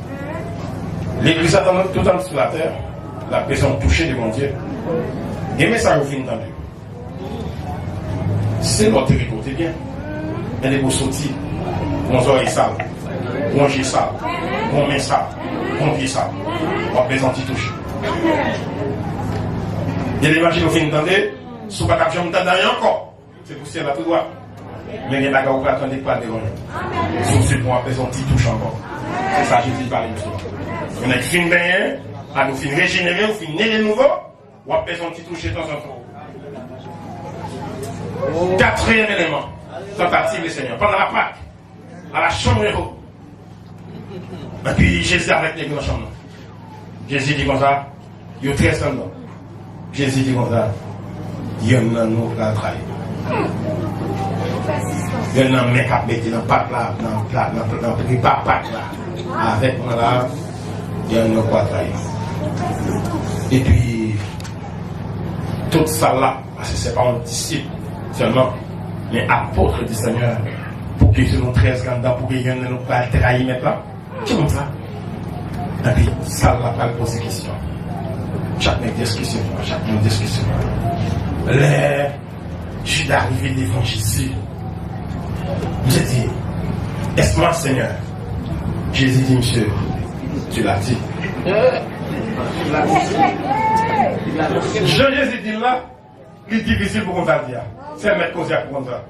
L'église attend tout le temps sur la terre, la personne touchée devant Dieu. Et mais ça vous finit entendu. C'est notre territoire, c'est bien. Mais les beaux sortir, on oreilles sales, manger ça, on met ça, on vit ça, on a besoin de toucher. Il y a des machines qui finissent d'entendre, si vous n'avez pas d'entendre encore, c'est pour ça là tout droit. Mais il y a des gens qui n'ont pas de devant. Si vous avez besoin de toucher encore. C'est ça que je dis par l'émission. On a fini bien, à nous finir régénérer, nous finir les nouveaux, ou à besoin de toucher de temps en temps. Quatrième élément, tentative du Seigneur. Pendant la Pâque, à la chambre héros. Et puis Jésus avec les grands chambres. Jésus dit comme ça, il y a 13 ans. Jésus dit comme ça, il y en a nous qui ont trahi. Il y en a un mec qui a mis dans le pâte là, dans le repas pâte là. Avec moi là, il y en a quoi trahi. Et puis, tout ça là, parce que ce n'est pas un disciple seulement, mais apôtre du Seigneur, pour que nous 13 candidats, pour que nous ne pas trahir maintenant. C'est comme ça. Et puis, ça là, pas poser des questions. Chaque discussion, chaque discussion. Je suis arrivé devant Jésus. J'ai dit, est-ce moi Seigneur? Jésus dit, monsieur, tu l'as dit. Jésus dit là, il est difficile pour qu'on t'a dit. C'est mettre cause pour qu'on t'a.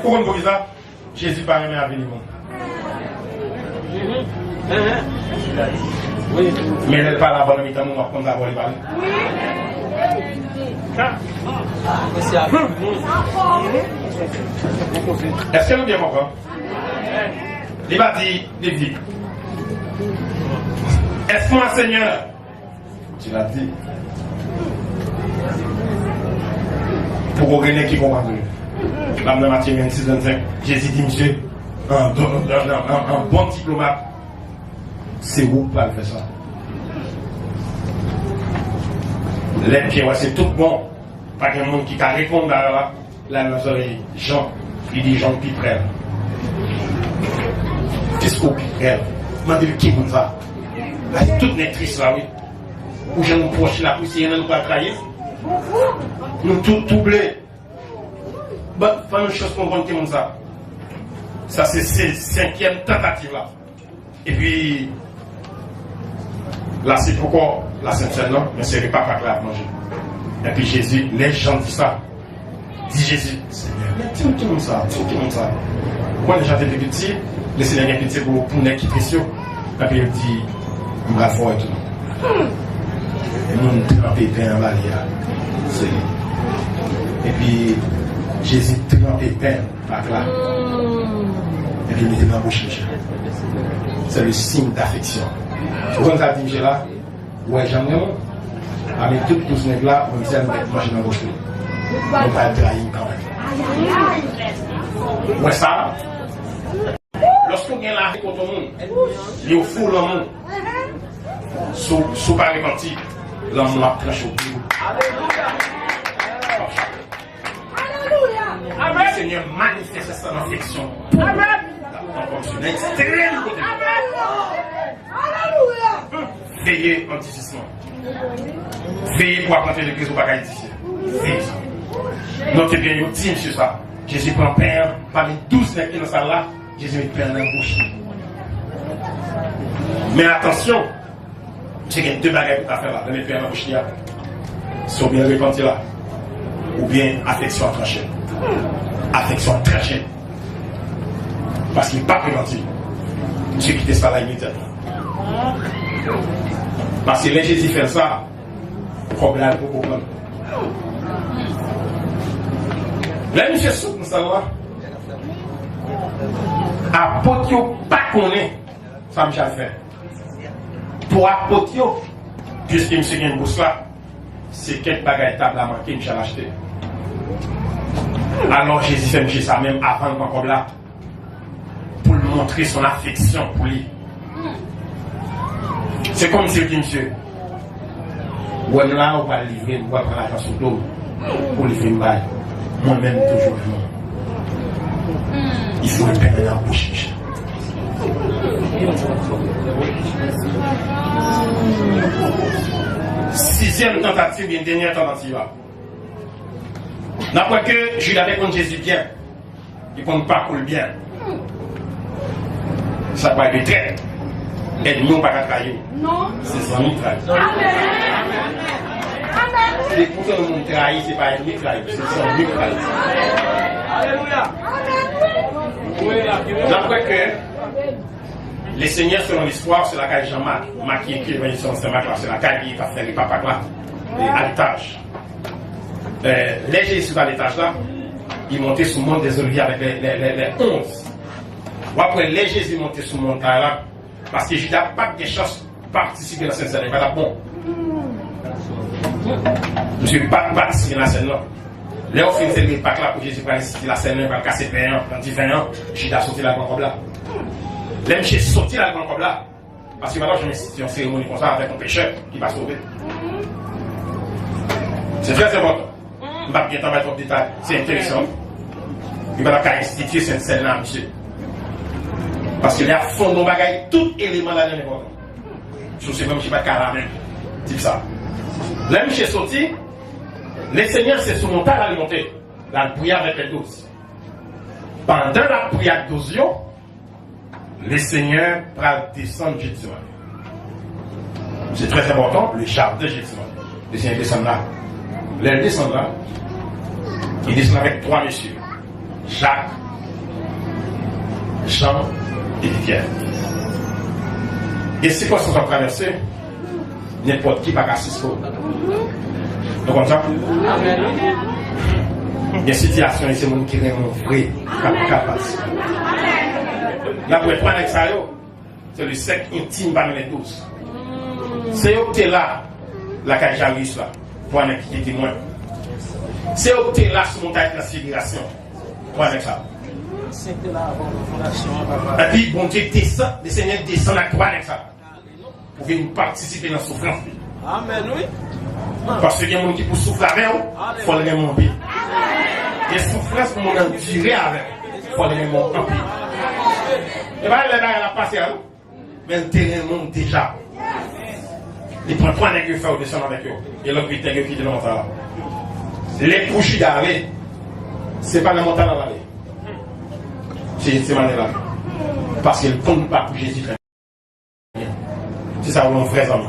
Pourquoi on dit ça? Jésus pas aimé à venir. Mais elle parle à bonne mi-temps, on va prendre la bonne parler. Est-ce que nous bien comprendre? Il va dire, il dit, est-ce moi Seigneur? Tu l'as dit. Pour qu'on gagne qui comprend. Là, dans Matthieu 26, 25, Jésus dit, monsieur, un bon diplomate, c'est vous qui allez faire ça. Les pieds, c'est tout bon. Pas qu'un monde qui t'a répondu à la nos oreilles. Jean, il dit Jean qui prenne. Qu'est-ce qu'on prenne? Demandez-le qui vous va. Toute maîtrise là, oui. Ou je nous proche la poussière, nous pas trahir. Nous tout doublé. Pas une chose qu'on compte comme ça. Ça, c'est cinquième tentative là. Et puis, là, c'est pourquoi la Sainte-Seine, non, mais c'est le papa là à manger. Et puis Jésus, les gens disent ça. Dit Jésus, Seigneur, mais dis-moi tout ça, dis-moi ça. Quand les gens étaient petits, le Seigneur est petit pour les qui précieux. Et puis il dit, on va faire et tout. Et nous trempé pain en balia. Et puis, Jésus trempé pain par là. Et puis il mettait dans la bouche. C'est le signe d'affection. Quand ça dit là, ouais, j'en ai avec toutes tous ces là, on dit à nous manger dans la bouche. On va trahir quand même. Ouais, ça. Lorsqu'on vient là, contre le monde, il y a fou le monde. Sous pas repenti, l'homme l'a tranché au bout. Alléluia. Le Seigneur manifeste sa affection. Amen. Comme extrême côté. Alléluia. Veillez en discipline. Veillez pour apprendre l'église au bagage d'ici. Veillez. Notez bien, il dit sur ça. Jésus prend pain, parmi 12 nègres qui dans ça là, Jésus met pain dans la bouche. Mais attention, j'ai qu'il y a deux bagages pour faire là, dans les pain dans la bouche. Soit bien répandu là, ou bien affection tranchée. Affection tranchée. Parce qu'il n'est pas préventif. Dieu quitte ça là immédiatement. Parce que les Jésus fait ça, problème pour comprendre. Là, monsieur Souk, nous savons, apotio pas connaît, ça me fait. Pour apotio, puisque monsieur vient de bourse là, c'est quelques bagages table à manquer, monsieur l'acheter. Alors Jésus fait monsieur ça même avant le encore là, pour lui montrer son affection pour lui. C'est comme si dit monsieur, ou là, on va livrer, on va prendre l'argent sur l'eau pour livrer une balle. Moi-même, toujours non. Il faut le peine dans la bouche. Sixième tentative, une dernière tentative. N'après que Judas avait contre Jésus bien, il ne compte pas pour le bien. Ça va être traite. Et nous, pas qu'à trahir. Non. C'est ça, nous trahissons. Amen. Et pour que nous trahissons, ce n'est pas une trahison, c'est son mieux trahison. Alléluia. D'après que les seigneurs, selon l'histoire, c'est la caille Jean-Marc. Marc qui écrit l'évangile de Saint-Marc, c'est la caille qui va faire les papas là, et à l'étage. Les Jésus à l'étage là, ils montaient sur le mont des Oliviers avec les 11. Ou après, les Jésus montaient sur le montagne là, parce que Judas n'a pas de chance de participer à la scène, c'est pas bon. Je ne suis pas participé à la scène là. Là, on fait une pas là pour Jésus pour inciter la scène, pour casser 20 ans, quand il 20 ans, Judas a sorti la grande robe là. Là, j'ai sorti la grande robe là. Parce que maintenant, je m'institue en cérémonie comme ça avec un pécheur qui va sauver. C'est très important. Je ne vais pas bien t'en mettre en détail. C'est intéressant. Il va pas instituer cette scène là, monsieur. Parce qu'il y a fond de bagaille, tout élément là est important. Je ne sais même si je ne sais pas caramel. Dis ça. Là, monsieur sorti, les seigneurs se sont montés à l'alimenter. La prière avec les 12. Pendant la prière de 12, les seigneurs vont descendre Gethsemane. C'est très important, le jardin de Gethsemane. Les seigneurs descendent là. Les descendent là. Ils descendent avec 3 messieurs. Jacques, Jean et Pierre. Et si quoi sont traversés, n'importe qui va casser ce coup. Donc comme ça, il y a une situation et c'est mon qui est mon vrai capacité. Là pour être avec ça, c'est le cercle intime parmi les 12. C'est eux qui est là, la Kajalis là, pour un qui est témoin. C'est eux qui est là sur mon taille de transfiguration, pour avec ça. Et puis, bon Dieu descend, le Seigneur descend à toi avec ça. Pour venir participer dans la souffrance. Amen, oui. Parce que il y a des gens qui pour souffler avec eux, il faut les remonter. Il y a souffrance pour nous endurer avec eux, il faut les remonter. Et bien, les gars, il a passé à nous, mais le terrain monte déjà. Il prend 3 nègres faire descendre avec eux. Et l'autre, il est qui est dans la montagne. Les couchis d'aller, ce n'est pas la montagne à l'aller. C'est là. Parce qu'il ne compte pas pour Jésus. C'est ça, mon frère ami.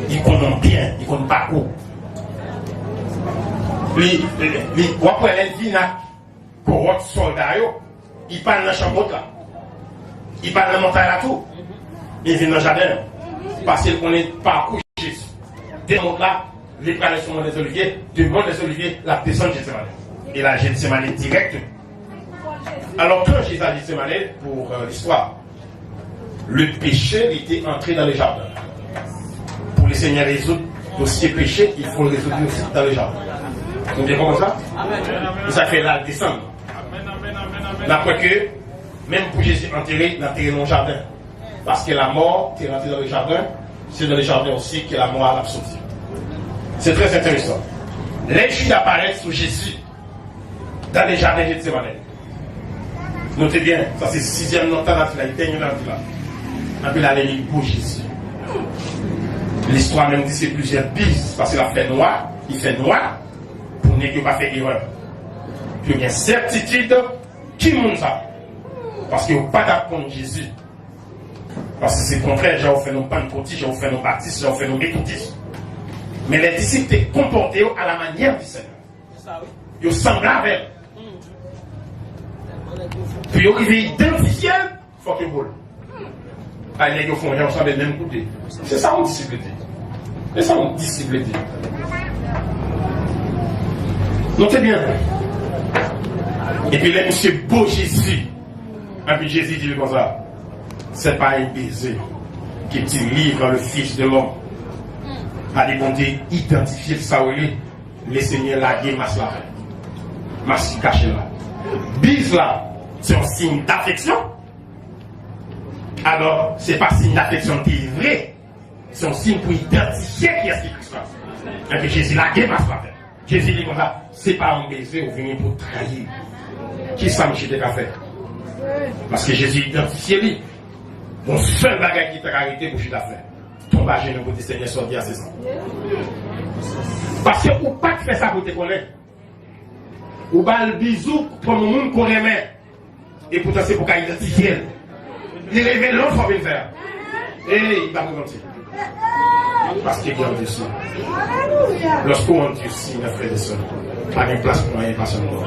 Il compte bien, il ne compte pas quoi. Après, il vient pour votre soldat, il parle dans la chambre là. Il parle dans la montagne là tout. Il vient dans le jardin. Parce qu'il ne connaît pas où Jésus. Dès là, les prêtres sont des oliviers, devant les oliviers, la descente de Gethsémane. Et là, Gethsémane direct. Alors, quand Jésus a Gethsémane, pour l'histoire, le péché était entré dans le jardin. Pour le Seigneur résoudre le dossier péché, il faut le résoudre aussi dans le jardin. Vous comprenez comment ça? Et ça fait là descendre. D'après que, même pour Jésus enterré dans le jardin. Parce que la mort qui est rentrée dans le jardin, c'est dans le jardin aussi que la mort a sorti. C'est très intéressant. Les Juifs apparaissent sous Jésus dans les jardins de Gethsémane. Notez bien, ça c'est 6e note là, il dernier là. Et puis la ligne pour Jésus. L'histoire même dit c'est plusieurs bises, parce qu'il a fait noir, il fait noir, pour ne pas faire erreur. Puis il y a une certitude, qui monte ça? Parce qu'il n'y a pas d'apprendre Jésus. Parce que c'est le contraire, j'ai offert nos pentecôtistes, j'ai offert nos baptistes, j'ai offert nos méthodistes. Mais les disciples étaient comportés à la manière du Seigneur. Ils semblaient avec. Puis ils arrivent identifiés, il faut qu'ils volent. Ils font rien, on s'en va même côté. C'est ça mon disciple. C'est ça mon disciple. Notez bien. Et puis là, monsieur beau Jésus. Et puis Jésus dit comme ça. C'est pas un baiser qui te livre le Fils de l'homme. À des bontés identifier ça où les seigneurs laguer masse là. Masse caché là. Bise là, c'est un signe d'affection. Alors, c'est pas signe d'affection qui est vrai. C'est un signe pour identifier qui est-ce qui Christ. Et puis Jésus laguer masse là. Jésus dit comme ça, c'est pas un baiser ou venir pour trahir. Qui ça monsieur de café? Parce que Jésus identifié lui. Mon seul bagage qui t'a arrêté pour la faire. Tombe à genoux pour te Seigneur sortir à ses sangs. Parce que ou pas faire ça pour te connaître. Ou pas le bisou pour le monde qu'on aimait. Et pourtant c'est pour qu'à identifier. Il révèle l'autre qu'on veut faire. Et il va nous mentir. Parce qu'il y a Dieu. Lorsqu'on Dieu si, mes frères et sœurs, pas de place pour rien, pas seulement.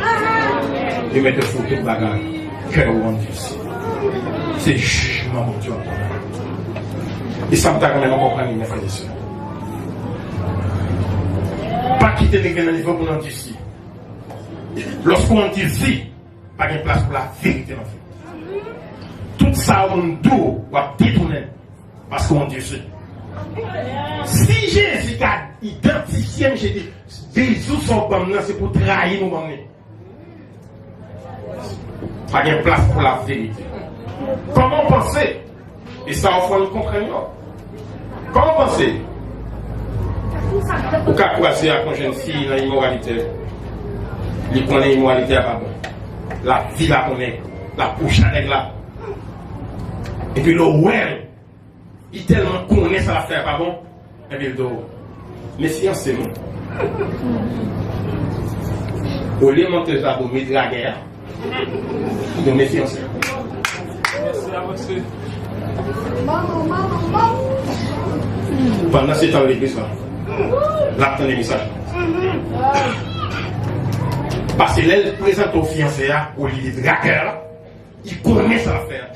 Il met de photos de bagages. Cœur ou Dieu si. C'est jugement mon Dieu. Et ça me t'a quand même comprendre, mes frères et sœurs. Pas quitter les grands niveaux pour l'endurcir. Lorsqu'on dit si, pas de place pour la vérité dans le fait. Tout ça, on doit détourner. Parce qu'on dit si. Si Jésus a identifié, j'ai dit, Jésus son bon, c'est pour trahir nos bons. Pas de place pour la vérité. Comment penser? Et ça, on faut nous comprendre. Comment penser? Au cas croisé à une jeune fille dans l'immoralité, il connaît l'immoralité à pas bon. La vie la connaît, la bouche avec là. Et puis le well, il tellement connaît ça la faire pas bon, et puis il dit, mais si c'est bon. Au lieu de monter ça pour mettre la guerre, de mes fiancés. Pendant ce temps, l'église là, attend les messages. Parce que elle présente aux fiancés au lit de dragueur, il connaît ça faire.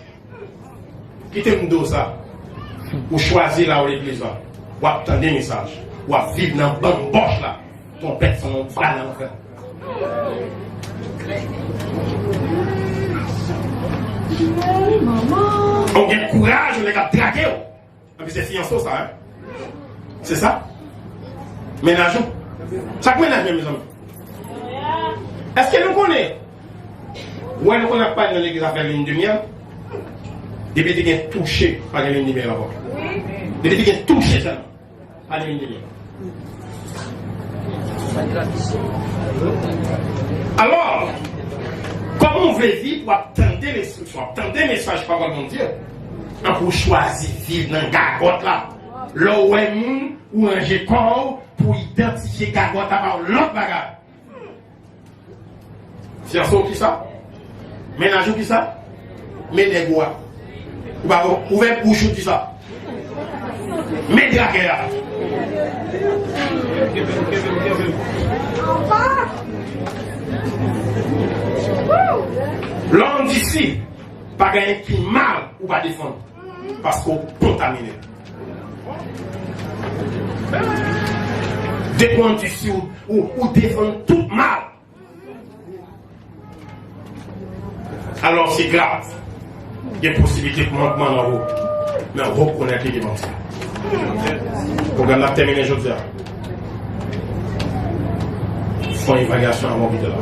Quittez-nous ça. Ou choisir là où l'église là, ou attendre des messages, ou vivre dans le bon boche là, ton père son frère dans l'enfer. On a le courage, on a dragué. C'est fiancé ça, hein? C'est ça? Ménageons. Chaque ménage, mes amis. Est-ce que nous connaissons? Ou nous connaissons pas dans l'église à faire une demi-heure? Depuis qu'il est touché par une ligne de mer là-bas. Depuis qu'il est touché ça, par une ligne de mer. Alors, comment on veut vivre pour attendre l'instruction, attendre le message par mon Dieu, on peut choisir vivre dans la gagote là. Là où est moun ou un corps pour identifier gagote par l'autre bagarre. C'est un saut qui ça? Ménage qui ça? Ménage bois. Ou pas ouvert bouche qui ça? Ménage la guerre. L'homme d'ici, pas gagner qui mal ou pas défendre. Parce qu'on contaminé. Dépendre d'ici ou défendre tout mal. Alors c'est grave. Il y a une possibilité pour manquement dans vous. Mais on reconnaît les démentis. Le programme a terminé aujourd'hui. Il faut une évaluation avant de là.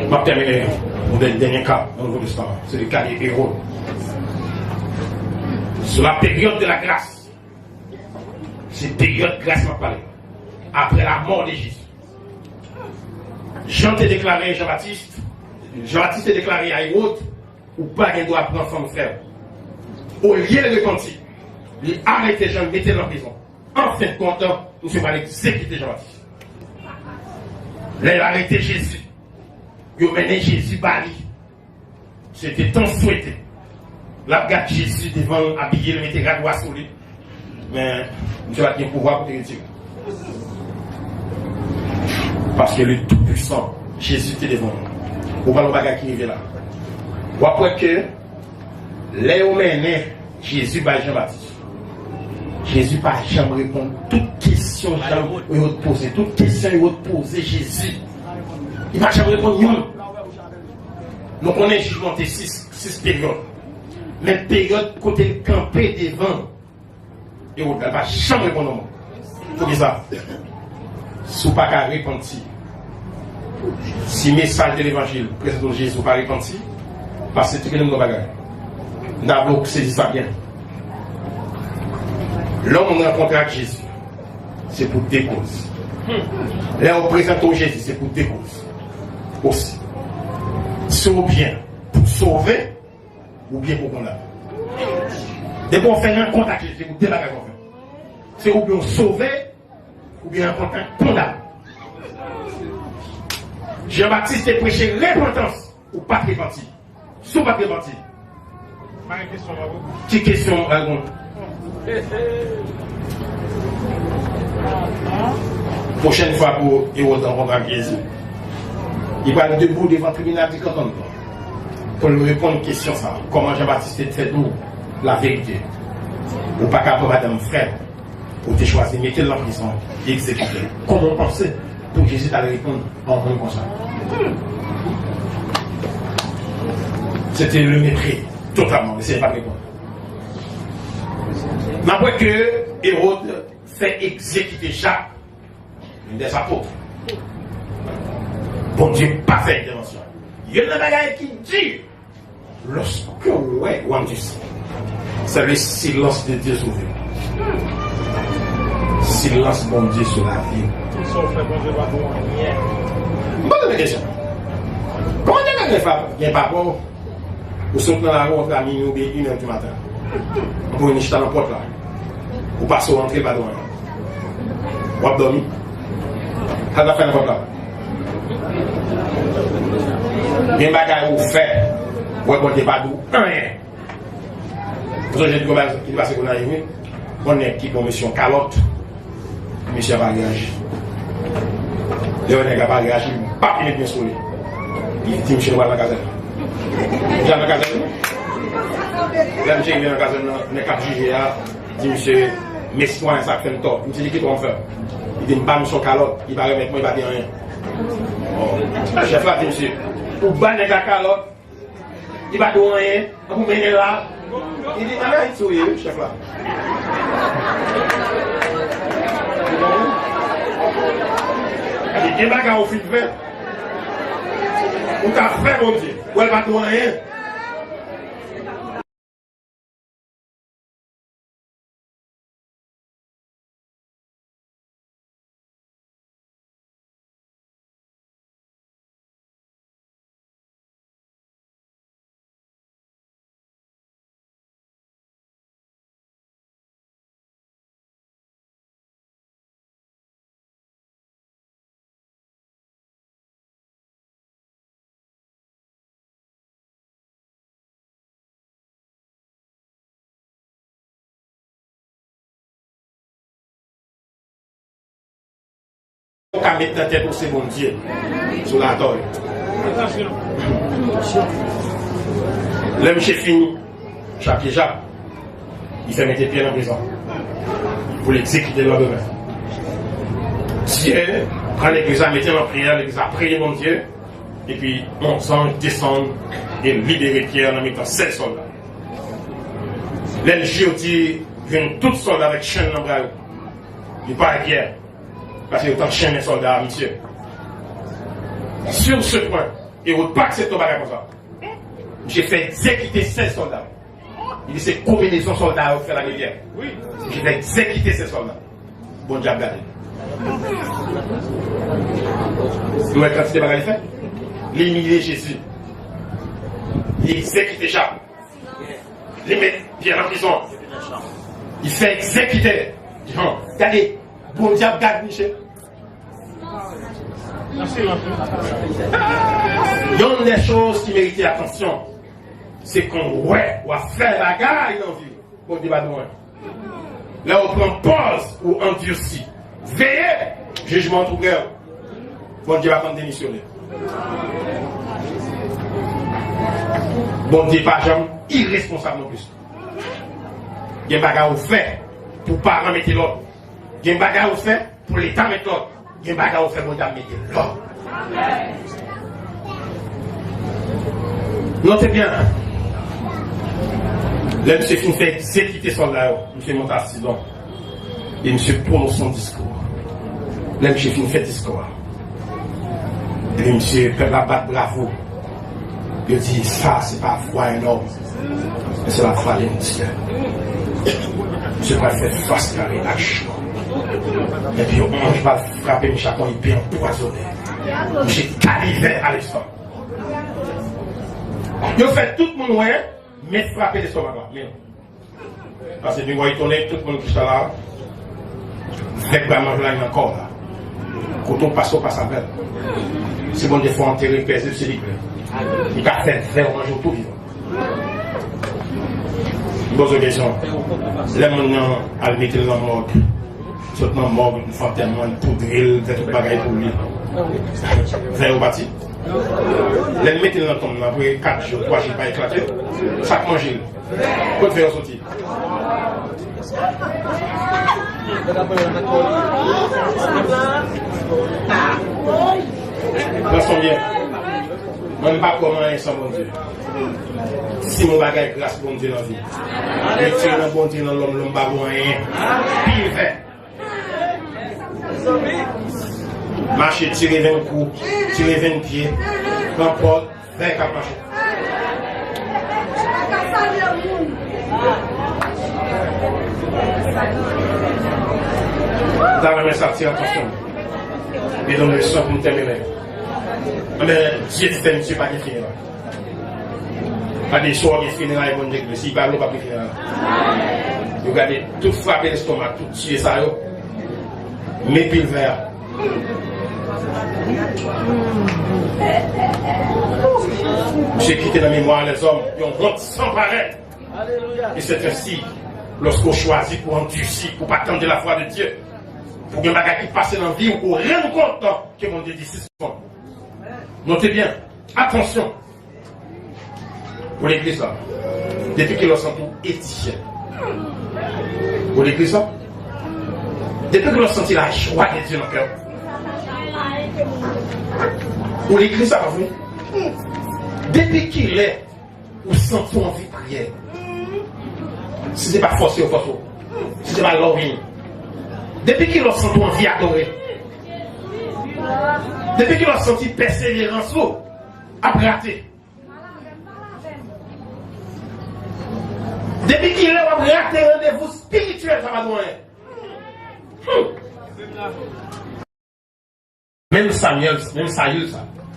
Je vais terminer le dernier cas au Nouveau Testament. C'est le cas des héros. Sur la période de la grâce. C'est période de grâce, m'a parlé. Après la mort de Jésus. Jean t'a déclaré, Jean-Baptiste a déclaré à Hérode, ou pas qu'il doit prendre son frère. Au lieu de repentir, il a arrêté Jean, mettez dans la prison. En fin de compte, nous sommes allés exécuter Jean-Baptiste. Là, il a arrêté Jésus. Il a mené Jésus Bali. C'était tant souhaité. Là, regarde Jésus devant, habillé, le mettait gradois sur lui. Mais, Dieu a bien pouvoir pour te retirer. Parce que le Tout-Puissant, Jésus était devant nous. On va le bagage qui est là. Ou après que, Léo mené Jésus par Jean-Baptiste. Jésus pas jamais répondre toute question il va poser, toute question il va poser Jésus. Il va jamais répondre non. Donc on est jugementé 6 périodes. Mais période côté le campé devant, et on ne va jamais répondre non. Faut dire ça. Si vous pas qu'à répondre, si le message de l'évangile présente Jésus pas répondre, parce que c'est tout le monde bagage. D'abord, c'est ça bien. L'homme rencontre avec Jésus, c'est pour des causes. Là, on présente au Jésus, c'est pour des causes. Aussi. C'est ou bien pour sauver, ou bien pour condamner. Dès qu'on fait un contact avec Jésus, c'est pour des bagages qu'on fait. C'est ou bien sauver, ou bien un contact condamné. Jean-Baptiste a prêché repentance, ou pas repentir. Sous pas repentir. Petite question, Algon. Prochaine fois pour Hérode rencontrer avec Jésus, il va être debout devant le tribunal du canton pour lui répondre à une question. Ça. Comment Jean-Baptiste fait nous la vérité? Ou pas qu'à madame frère, pour te choisir, mettez-le en prison et exécuter. Comment penser pour que Jésus allait répondre en bon comme ça? C'était le mépris, totalement, mais c'est pas répondre. Mais après que Hérode fait exécuter Jacques, une des apôtres, bon Dieu, pas fait intervention. Il y a un bagage qui dit, lorsque ouais, c'est le silence de Dieu sur vous. Silence, bon Dieu, sur la vie. Bonne question. Comment tu as fait? Il n'y a pas bon. Vous sortez dans la rue à minuit ou 1h du matin. Vous venez dans la porte là. Vous passez au rentrée, pas de loin. Vous avez dormi. Ça va faire la porte là. Les bagages vous faites. Vous ne comptez pas d'où. Rien. Vous avez dit qu'il va se connaître. On est qui pour mission calotte. Monsieur va réagir. Le nègre va réagir. Pas qu'il est bien soulé. Il dit monsieur va dans la caserne. Il dans la caserne. Là, monsieur vient dans la caserne. Il n'est pas jugé. Il dit monsieur, mes soins, ça fait le tort. Il dit qu'il doit faire. Il dit, je ne vais pas me calotte. Il va remettre moi, il va dire rien. Le chef là dit monsieur, pour banner la calotte, il va dire rien. Vous menez là. Il dit, ah, il sourit, le chef là. Il y a des bagages au fil de verre. Ou t'as fait, mon Dieu. Ou elle va te rien. qu'à mettre dans tête aussi bon Dieu sur la toile. Attention. Le monsieur fini, chaque déjà, il fait mettre pied dans la prison pour l'exécuter le lendemain. Dieu prend l'église à mettre en prière, l'église à prier mon Dieu, et puis on s'en descend et libérer Pierre en mettant 7 soldats. L'LG dit, viennent tous soldats avec chaîne dans le bras. Il n'est pas à Pierre, parce qu'il y a autant de chaînes et soldats, monsieur. Sur ce point, et vous ne pas accepter au bagage comme ça. J'ai fait exécuter 16 soldats. Il dit c'est combinaison de soldats à faire la guerre. Oui. J'ai fait exécuter ces soldats. Bon diable gardé. Vous voyez quand c'est des fait? L'émilier Jésus. Il exécutait Charles. Il met Pierre en prison. Il fait exécuter. Regardez, bon diable garde Michel. Il y a des choses qui méritent attention. C'est qu'on va faire la guerre dans la vie. Pour débat de moi. Là, on prend pause ou endurci. Veillez, jugement tout cœur. Bon Dieu va prendre démissionner. Bon Dieu pas jamais irresponsable non plus. Il y a un bagage au fait pour pas remettre l'autre. Il y a un bagage au fait pour l'État mettre l'autre. Il y a un bagage au fait pour l'État mettre l'autre. Notez bien. Là, monsieur Fin fait exécuter son là, monsieur monte à 6 ans. Et monsieur prononce son discours. Là, monsieur Fin fait discours. Et monsieur fait la batte bravo. Il dit, ça, c'est pas foi un homme. Mais c'est la foi d'un Dieu. Monsieur va faire face à la réaction. Et puis, on va frapper le chaton, il peut empoisonner. Monsieur calivé à l'estomac. Il fait tout le monde, ouais. Mais frapper l'estomac là. Parce que nous voyons tourner tout le monde qui est là. Fait pas manger là encore là. Quand on passe au passe à c'est bon des fois enterrer paisible c'est libre. Il a fait faire manger tout vivant. Bonne question. Les gens à le mettre dans le morgue. Surtout dans le morgue, ils font tellement de poudre, des trucs bagailles pour lui. Faire au bâti. Les mettre dans le tombe, après 4 jours, 3 jours, pas éclaté. Ça mange. Quand tu fais sortir. Dans bien. Je ne sais pas comment est sans bon Dieu. Si mon bagage est grâce bon Dieu dans la vie. Mais si on a bon Dieu dans l'homme, l'homme va voir rien. Pile fait. Marcher, tirer 20 coups, tirer 20 pieds, n'importe, 24 marcher. Dans la sortir, attention. Et dans le sang pour terminer. Mais Dieu dit que monsieur pas de finir. Pas des soirs qui finissent là, ils vont dire que si pas, pas de finir là. Regardez, tout frapper l'estomac, tout tuer ça, mais puis le verre. J'ai quitté la mémoire les hommes, ils ont honte sans paraître. Et c'est ainsi, lorsqu'on choisit pour endurcir, pour pas attendre la foi de Dieu, pour que les bagages qui passent dans la vie, ou pour rien compte que mon Dieu dit si souvent. Notez bien, attention pour l'église là, depuis qu'il a senti édifié. Pour l'église là, depuis qu'il a senti la joie de Dieu dans le cœur. Pour l'église là, vous, depuis qu'il est, vous sentez envie de prier. Si ce n'est pas forcé ou forcé, si ce n'est pas l'envie. Depuis qu'il a senti envie d'adorer. Depuis qu'il a senti persévérance à rater. Depuis qu'il a raté rendez-vous spirituel, ça va loin. Même Samuel, ça,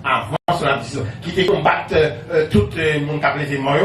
avant son ambition, qui était combattre tout le monde qui a plaisé de moi,